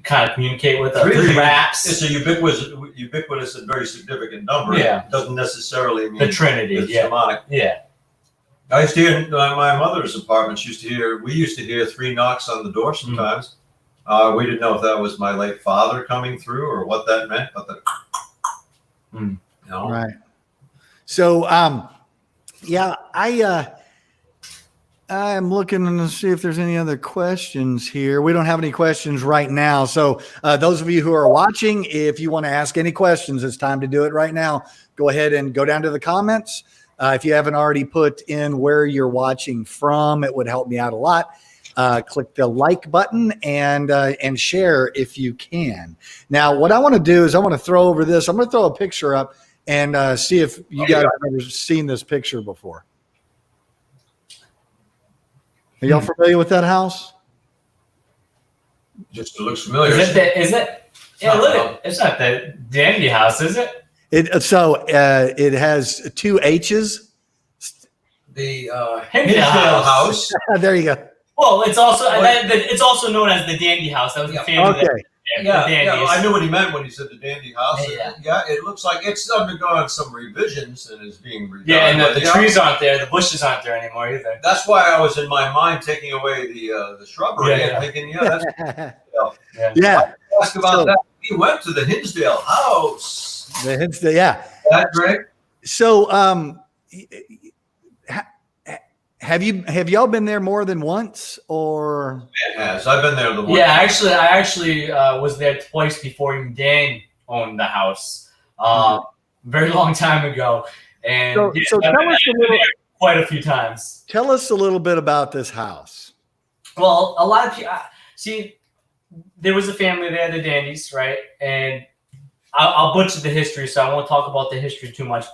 B: kind of communicate with. 3 raps.
C: It's a ubiquitous and very significant number.
B: Yeah.
C: It doesn't necessarily mean
B: the Trinity.
C: It's demonic.
B: Yeah.
C: I used to hear in my mother's apartment. We used to hear 3 knocks on the door sometimes. We didn't know if that was my late father coming through or what that meant, but
A: right. So, I'm looking to see if there's any other questions here. We don't have any questions right now. So, those of you who are watching, if you want to ask any questions, it's time to do it right now. Go ahead and go down to the comments. If you haven't already put in where you're watching from, it would help me out a lot. Click the like button and share if you can. Now, what I want to do is I want to throw over this. I'm going to throw a picture up and see if you guys have ever seen this picture before. Are y'all familiar with that house?
C: Just looks familiar.
B: Is it? Yeah, look, it's not the Dandy House, is it?
A: It has 2 H's.
C: The Hillsdale House.
A: There you go.
B: Well, it's also known as the Dandy House. That was the family.
A: Okay.
C: I knew what he meant when he said the Dandy House.
B: Yeah,
C: it looks like it's undergone some revisions and is being redone.
B: Yeah, and the trees aren't there. The bushes aren't there anymore either.
C: That's why I was in my mind taking away the shrubbery and thinking, that's ask about that. He went to the Hillsdale House.
A: The Hillsdale,
C: That Greg?
A: So, have y'all been there more than once, or?
C: It has. I've been there the once.
B: Yeah, I actually was there twice before even Dan owned the house. Very long time ago, and
A: so tell us
B: quite a few times.
A: Tell us a little bit about this house.
B: Well, a lot of people see. There was a family there, the Dandys, right? And I'll butcher the history, so I won't talk about the history too much.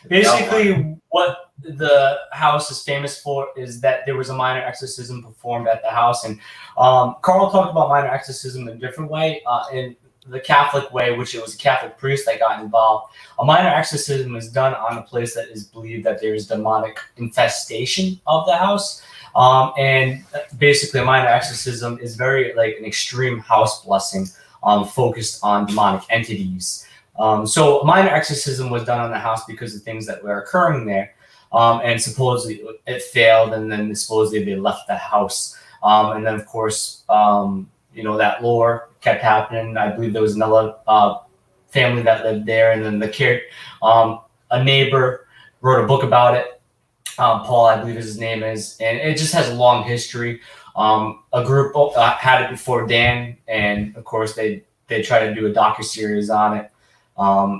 B: Basically, what the house is famous for is that there was a minor exorcism performed at the house. And Carl talked about minor exorcism in a different way. In the Catholic way, which it was a Catholic priest that got involved. A minor exorcism is done on a place that is believed that there is demonic infestation of the house. And basically, a minor exorcism is very like an extreme house blessing, focused on demonic entities. So a minor exorcism was done on the house because of things that were occurring there. And supposedly it failed, and then supposedly they left the house. And then, of course, that lore kept happening. I believe there was another family that lived there, and then a neighbor wrote a book about it. Paul, I believe his name is, and it just has a long history. A group had it before Dan, and of course they tried to do a docuseries on it.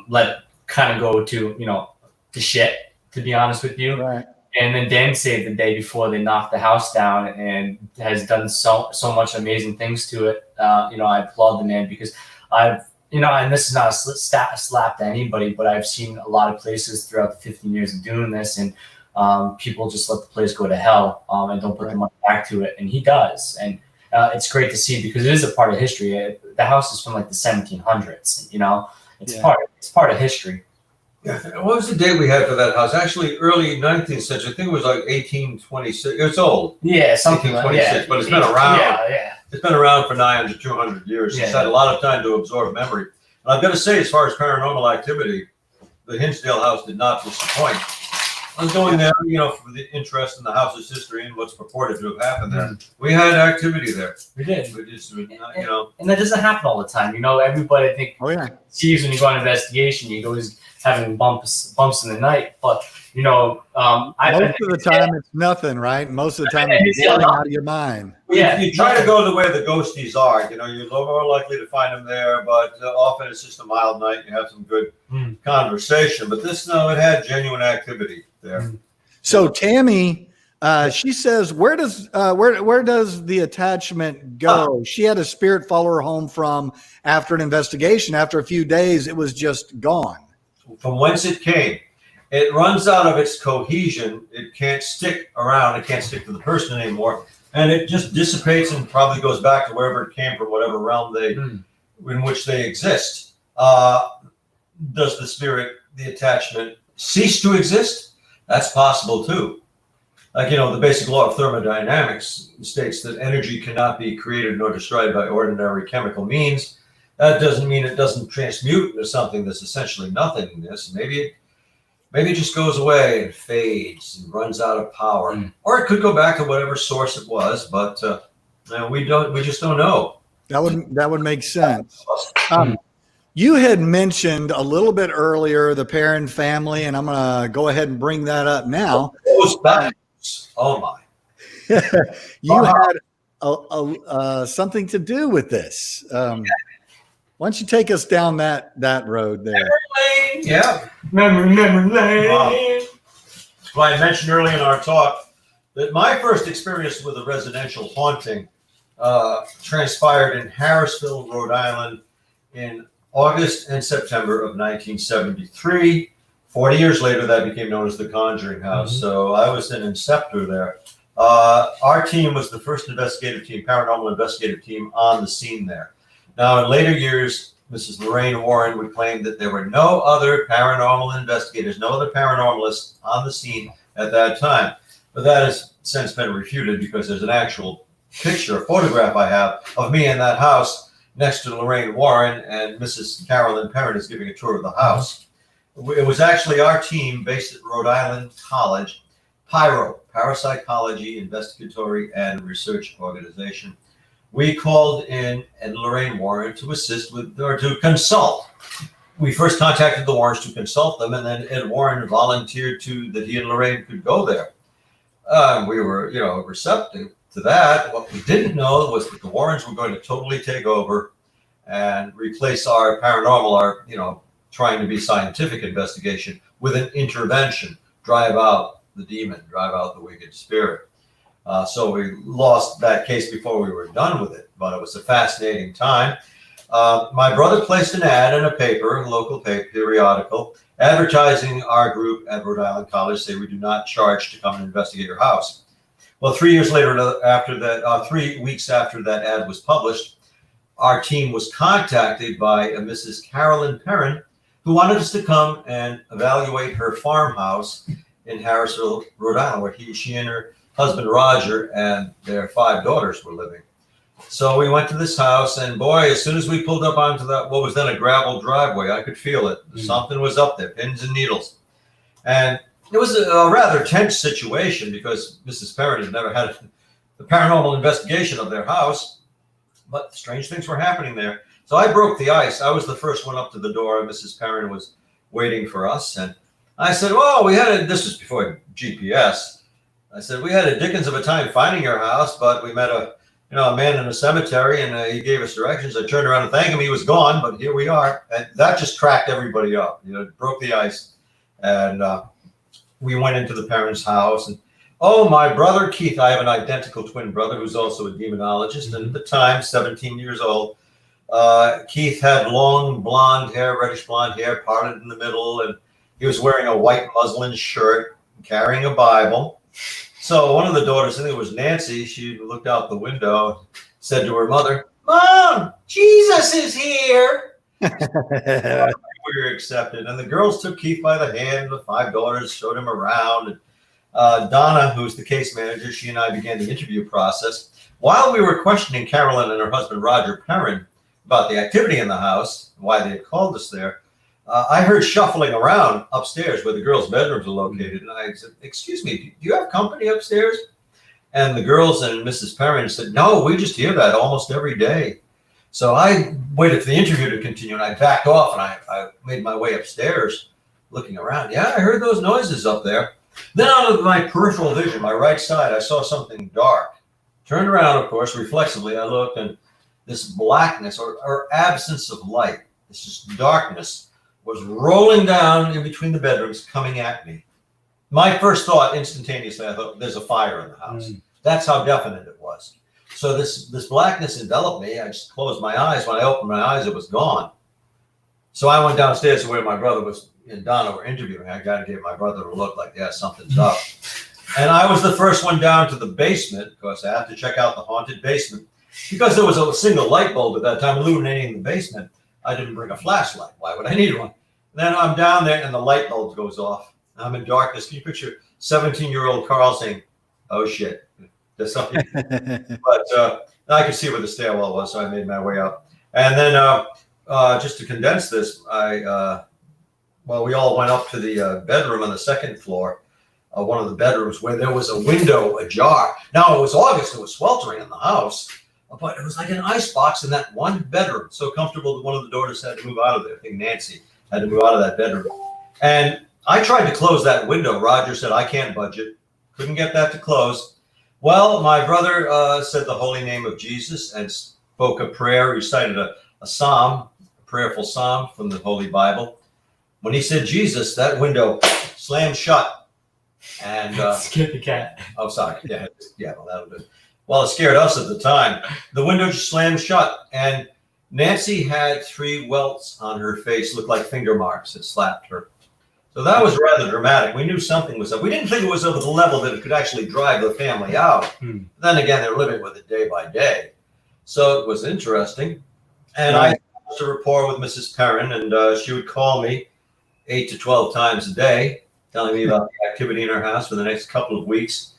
B: Let it kind of go to shit, to be honest with you.
A: Right.
B: And then Dan saved the day before they knocked the house down, and has done so much amazing things to it. I applaud the man, because I've, and this is not a slap to anybody, but I've seen a lot of places throughout the 15 years of doing this, and people just let the place go to hell, and don't put the money back to it. And he does. And it's great to see, because it is a part of history. The house is from like the 1700s, it's part of history.
C: Yeah. What was the date we had for that house? Actually, early 19th century. I think it was like 1826. It's old.
B: Yeah, something like
C: 1826, but it's been around.
B: Yeah.
C: It's been around for 200 years. It's had a lot of time to absorb memory. And I've got to say, as far as paranormal activity, the Hillsdale House did not disappoint. I was going there, for the interest in the house's history and what's purported to have happened there. We had activity there.
B: We did.
C: We just,
B: And that doesn't happen all the time. Everybody, I think, sees when you go on investigation, you always having bumps in the night. But,
A: most of the time it's nothing, right? Most of the time it's blowing out of your mind.
C: Yeah, you try to go to where the ghosties are. You're more likely to find them there, but often it's just a mild night. You have some good conversation. But it had genuine activity there.
A: So Tammy, she says, where does the attachment go? She had a spirit follow her home from after an investigation. After a few days, it was just gone.
C: From whence it came. It runs out of its cohesion. It can't stick around. It can't stick to the person anymore. And it just dissipates and probably goes back to wherever it came from, whatever realm in which they exist. Does the attachment cease to exist? That's possible too. Like, the basic law of thermodynamics states that energy cannot be created nor destroyed by ordinary chemical means. That doesn't mean it doesn't transmute into something that's essentially nothingness. Maybe it just goes away and fades and runs out of power, or it could go back to whatever source it was. But we just don't know.
A: That would make sense. You had mentioned a little bit earlier the Perrin family, and I'm going to go ahead and bring that up now.
C: Oh my!
A: You had something to do with this. Why don't you take us down that road there?
C: Memory lane. Yeah.
B: Memory lane.
C: Well, I mentioned earlier in our talk that my first experience with a residential haunting transpired in Harrisville, Rhode Island, in August and September of 1973. 40 years later, that became known as the Conjuring House. So I was an inceptor there. Our team was the first paranormal investigative team on the scene there. Now, in later years, Mrs. Lorraine Warren would claim that there were no other paranormal investigators, no other paranormalists on the scene at that time. But that has since been refuted, because there's an actual picture, a photograph I have of me in that house next to Lorraine Warren, and Mrs. Carolyn Perrin is giving a tour of the house. It was actually our team based at Rhode Island College, PIRO, Parapsychology Investigatory and Research Organization. We called in Ed and Lorraine Warren to assist to consult. We first contacted the Warrens to consult them, and then Ed Warren volunteered that he and Lorraine could go there. We were, receptive to that. What we didn't know was that the Warrens were going to totally take over and replace our paranormal, trying to be scientific investigation with an intervention, drive out the demon, drive out the wicked spirit. So we lost that case before we were done with it, but it was a fascinating time. My brother placed an ad in a local periodical, advertising our group at Rhode Island College, say we do not charge to come and investigate your house. Well, 3 years later, 3 weeks after that ad was published, our team was contacted by a Mrs. Carolyn Perrin, who wanted us to come and evaluate her farmhouse in Harrisville, Rhode Island, where she and her husband Roger and their 5 daughters were living. So we went to this house, and boy, as soon as we pulled up onto that, what was then a gravel driveway, I could feel it. Something was up there, pins and needles. And it was a rather tense situation because Mrs. Perrin had never had the paranormal investigation of their house, but strange things were happening there. So I broke the ice. I was the first one up to the door. Mrs. Perrin was waiting for us. And I said, well, this was before GPS. I said, we had a dickens of a time finding your house, but we met a man in a cemetery, and he gave us directions. I turned around to thank him. He was gone, but here we are. And that just cracked everybody up. It broke the ice. And we went into the parents' house. And, my brother Keith, I have an identical twin brother who's also a demonologist. And at the time, 17 years old, Keith had long blonde hair, reddish blonde hair, parted in the middle. And he was wearing a white muslin shirt, carrying a Bible. So one of the daughters, I think it was Nancy, she looked out the window, said to her mother, Mom, Jesus is here. We were accepted. And the girls took Keith by the hand, the 5 daughters showed him around. And Donna, who's the case manager, she and I began the interview process. While we were questioning Carolyn and her husband, Roger Perrin, about the activity in the house, why they had called us there, I heard shuffling around upstairs where the girls' bedrooms are located. And I said, excuse me, do you have company upstairs? And the girls and Mrs. Perrin said, no, we just hear that almost every day. So I waited for the interview to continue, and I backed off, and I made my way upstairs looking around. Yeah, I heard those noises up there. Then out of my peripheral vision, my right side, I saw something dark. Turned around, of course, reflexively. I looked, and this blackness or absence of light, this just darkness, was rolling down in between the bedrooms, coming at me. My first thought instantaneously, I thought, there's a fire in the house. That's how definite it was. So this blackness enveloped me. I just closed my eyes. When I opened my eyes, it was gone. So I went downstairs to where my brother and Donna were interviewing. I got to give my brother a look like, yeah, something's up. And I was the first one down to the basement because I had to check out the haunted basement. Because there was a single light bulb at that time illuminating the basement, I didn't bring a flashlight. Why would I need one? Then I'm down there and the light bulb goes off. I'm in darkness. Can you picture 17-year-old Carl saying, oh shit, there's something. But I could see where the stairwell was, so I made my way up. And then just to condense this, we all went up to the bedroom on the second floor, one of the bedrooms where there was a window ajar. Now it was August, it was sweltering in the house, but it was like an icebox in that one bedroom. So comfortable that one of the daughters had to move out of there. I think Nancy had to move out of that bedroom. And I tried to close that window. Roger said, I can't budge it. Couldn't get that to close. Well, my brother said the holy name of Jesus and spoke a prayer, recited a psalm, a prayerful psalm from the Holy Bible. When he said Jesus, that window slammed shut. And
B: scared the cat.
C: Oh, sorry. Yeah, well, that'll do. Well, it scared us at the time. The window just slammed shut, and Nancy had 3 welts on her face, looked like finger marks that slapped her. So that was rather dramatic. We knew something was up. We didn't think it was of the level that it could actually drive the family out. Then again, they're living with it day by day. So it was interesting. And I had a rapport with Mrs. Perrin, and she would call me 8 to 12 times a day, telling me about the activity in her house for the next couple of weeks.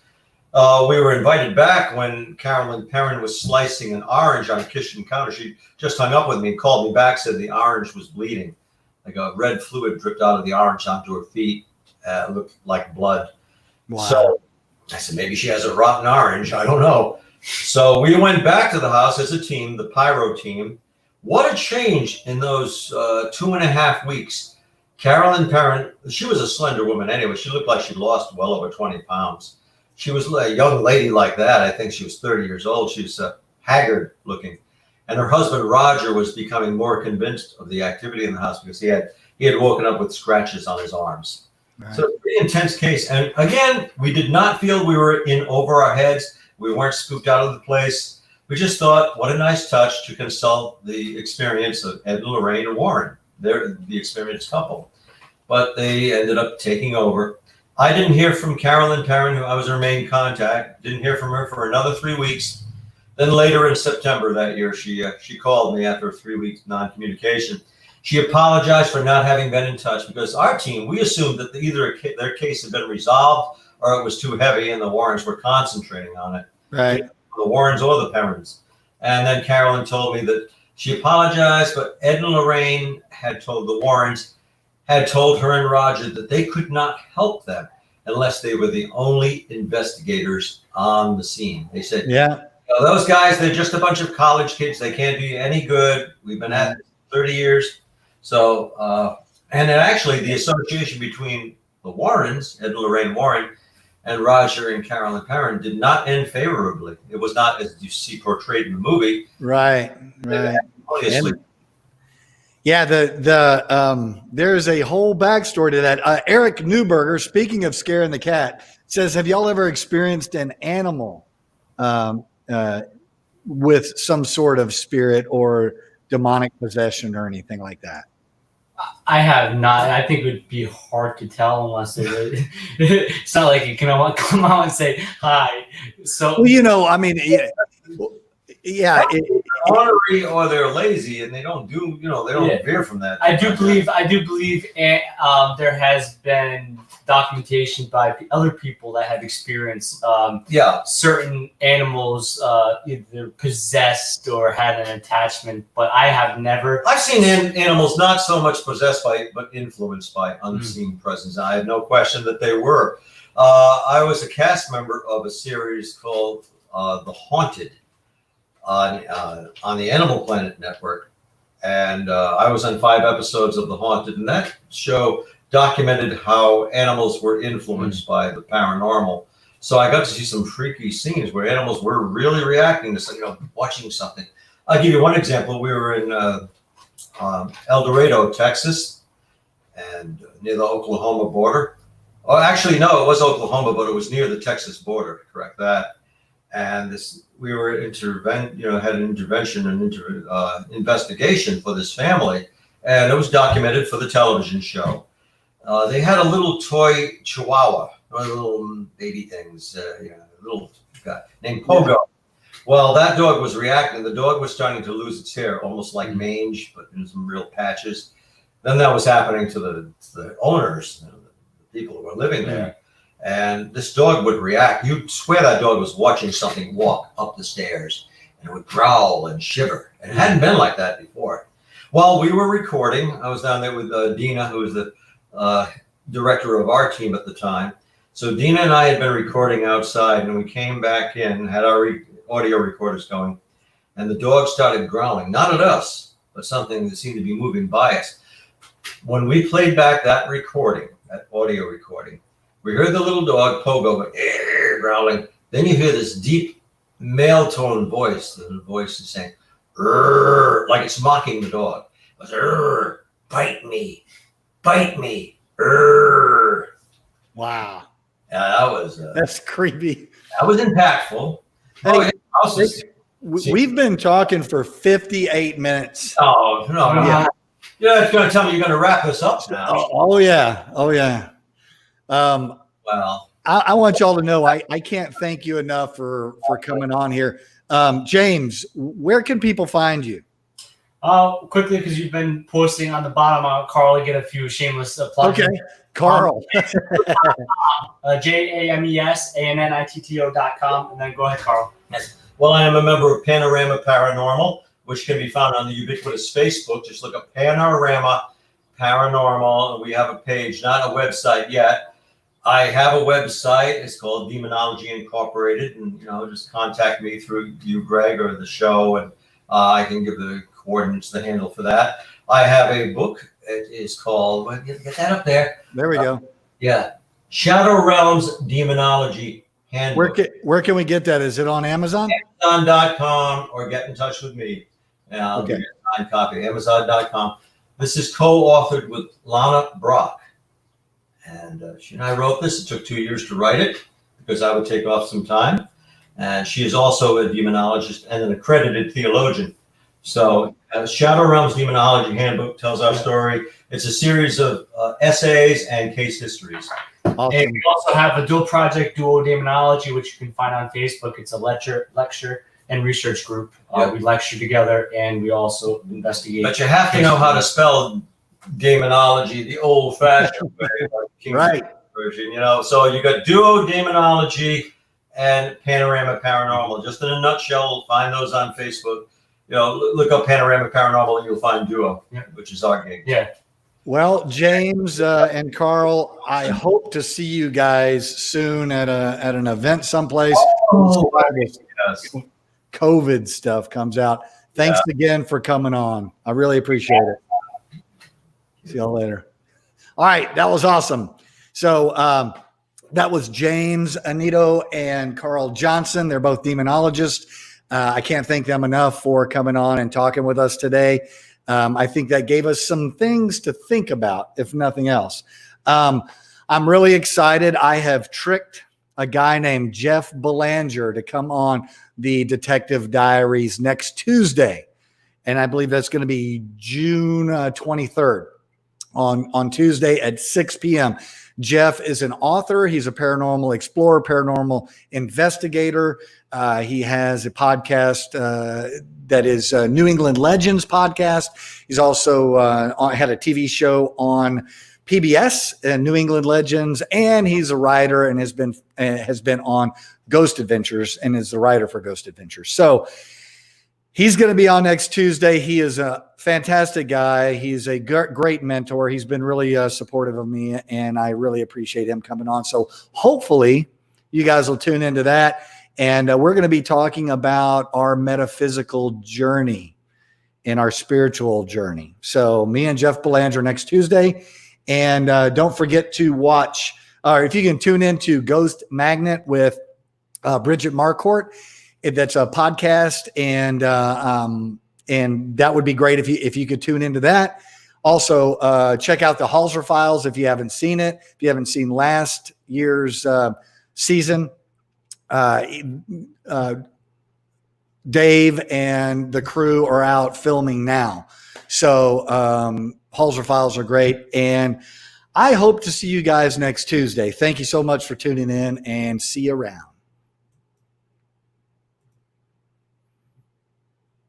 C: We were invited back when Carolyn Perrin was slicing an orange on a kitchen counter. She just hung up with me and called me back, said the orange was bleeding. Like a red fluid dripped out of the orange onto her feet. It looked like blood. Wow. So I said, maybe she has a rotten orange. I don't know. So we went back to the house as a team, the pyro team. What a change in those 2.5 weeks. Carolyn Perrin, she was a slender woman anyway. She looked like she'd lost well over 20 pounds. She was a young lady like that. I think she was 30 years old. She was haggard looking. And her husband, Roger, was becoming more convinced of the activity in the house because he had woken up with scratches on his arms. Right. So it's a pretty intense case. And again, we did not feel we were in over our heads. We weren't spooked out of the place. We just thought, what a nice touch to consult the experience of Ed and Lorraine and Warren. They're the experienced couple. But they ended up taking over. I didn't hear from Carolyn Perrin, who I was her main contact. Didn't hear from her for another 3 weeks. Then later in September that year, she called me after 3 weeks non-communication. She apologized for not having been in touch because our team, we assumed that either their case had been resolved or it was too heavy and the Warrens were concentrating on it.
A: Right.
C: The Warrens or the parents. And then Carolyn told me that she apologized, but Ed and Lorraine had told the Warrens, had told her and Roger that they could not help them unless they were the only investigators on the scene. They said,
A: yeah,
C: those guys, they're just a bunch of college kids. They can't do you any good. We've been at it 30 years. So, and then actually the association between the Warrens, Ed and Lorraine Warren, and Roger and Carolyn Perrin did not end favorably. It was not as you see portrayed in the movie.
A: Right.
C: Obviously.
A: Yeah, there's a whole backstory to that. Eric Newberger, speaking of scaring the cat, says, have y'all ever experienced an animal with some sort of spirit or demonic possession or anything like that?
B: I have not. I think it would be hard to tell unless it's not like you can come out and say hi. So,
A: well, you know, I mean, yeah.
C: Ornery or they're lazy and they don't do, they don't veer from that.
B: I do believe there has been documentation by other people that have experienced certain animals either possessed or had an attachment, but I have never.
C: I've seen animals not so much possessed by, but influenced by unseen presence. I have no question that they were. I was a cast member of a series called The Haunted on the Animal Planet Network, and I was on 5 episodes of The Haunted, and that show documented how animals were influenced by the paranormal. So I got to see some freaky scenes where animals were really reacting to watching something. I'll give you one example. We were in El Dorado, Texas, and near the Oklahoma border. Oh, actually, no, it was Oklahoma, but it was near the Texas border. Correct that. And we were had an intervention and investigation for this family, and it was documented for the television show. They had a little toy Chihuahua, one of the little baby things, little guy named Pogo. Well, that dog was reacting. The dog was starting to lose its hair, almost like mange, but in some real patches. Then that was happening to the owners, the people who were living there. And this dog would react. You'd swear that dog was watching something walk up the stairs, and it would growl and shiver. And it hadn't been like that before. While we were recording, I was down there with Dina, who was the director of our team at the time. So Dina and I had been recording outside, and we came back in, had our audio recorders going, and the dog started growling, not at us, but something that seemed to be moving by us. When we played back that recording, that audio recording, we heard the little dog, Pogo, growling. Then you hear this deep male tone voice. The voice is saying, like it's mocking the dog. It was, bite me, bite me.
A: Wow.
C: Yeah,
A: that's creepy.
C: That was impactful.
A: Hey, we've been talking for 58 minutes.
C: Oh, no. Yeah. You're going to tell me you're going to wrap this up now.
A: Oh yeah.
C: Well,
A: I want y'all to know I can't thank you enough for coming on here. James, where can people find you?
B: Quickly, because you've been posting on the bottom, Carl, to get a few shameless plugs.
A: Okay, Carl.
B: JAMESANNITTO.com, and then go ahead, Carl.
C: Yes. Well, I am a member of Panorama Paranormal, which can be found on the ubiquitous Facebook. Just look up Panorama Paranormal, and we have a page, not a website yet. I have a website. It's called Demonology Incorporated, and just contact me through you, Greg, or the show, and I can give the coordinates, the handle for that. I have a book. It is called, get that up there.
A: There we go.
C: Yeah. Shadow Realms Demonology Handbook.
A: Where can we get that? Is it on Amazon?
C: Amazon.com, or get in touch with me. And I'll give you a signed copy. Amazon.com. This is co-authored with Lana Brock. And she and I wrote this. It took 2 years to write it because I would take off some time. And she is also a demonologist and an accredited theologian. So Shadow Realms Demonology Handbook tells our story. It's a series of essays and case histories.
A: Awesome.
B: And we also have a dual project, Duo Demonology, which you can find on Facebook. It's a lecture and research group.
C: Yeah.
B: We lecture together, and we also investigate.
C: But you have to know how to spell demonology the old-fashioned way, like King
A: Right.
C: version. So you got Duo Demonology and Panorama Paranormal. Just in a nutshell, find those on Facebook. Look up Panorama Paranormal, and you'll find Duo, which is our gig.
B: Yeah.
A: Well, James and Carl, I hope to see you guys soon at an event someplace.
C: Yes.
A: COVID stuff comes out. Thanks again for coming on. I really appreciate it. See y'all later. All right, that was awesome. So that was James, Annitto, and Carl Johnson. They're both demonologists. I can't thank them enough for coming on and talking with us today. I think that gave us some things to think about, if nothing else. I'm really excited. I have tricked a guy named Jeff Belanger to come on the Detective Diaries next Tuesday. And I believe that's going to be June 23rd on Tuesday at 6 p.m. Jeff is an author. He's a paranormal explorer, paranormal investigator. He has a podcast that is New England Legends podcast. He's also had a TV show on PBS, New England Legends, and he's a writer and has been on Ghost Adventures and is the writer for Ghost Adventures. So he's going to be on next Tuesday. He is a fantastic guy. He's a great mentor. He's been really supportive of me, and I really appreciate him coming on. So hopefully you guys will tune into that. And we're going to be talking about our metaphysical journey and our spiritual journey. So me and Jeff Belanger next Tuesday. And don't forget to watch, or if you can tune into Ghost Magnet with Bridget Marcourt. That's a podcast, and that would be great if you could tune into that. Also, check out the Halser Files if you haven't seen it. If you haven't seen last year's season, Dave and the crew are out filming now. So Halser Files are great, and I hope to see you guys next Tuesday. Thank you so much for tuning in, and see you around.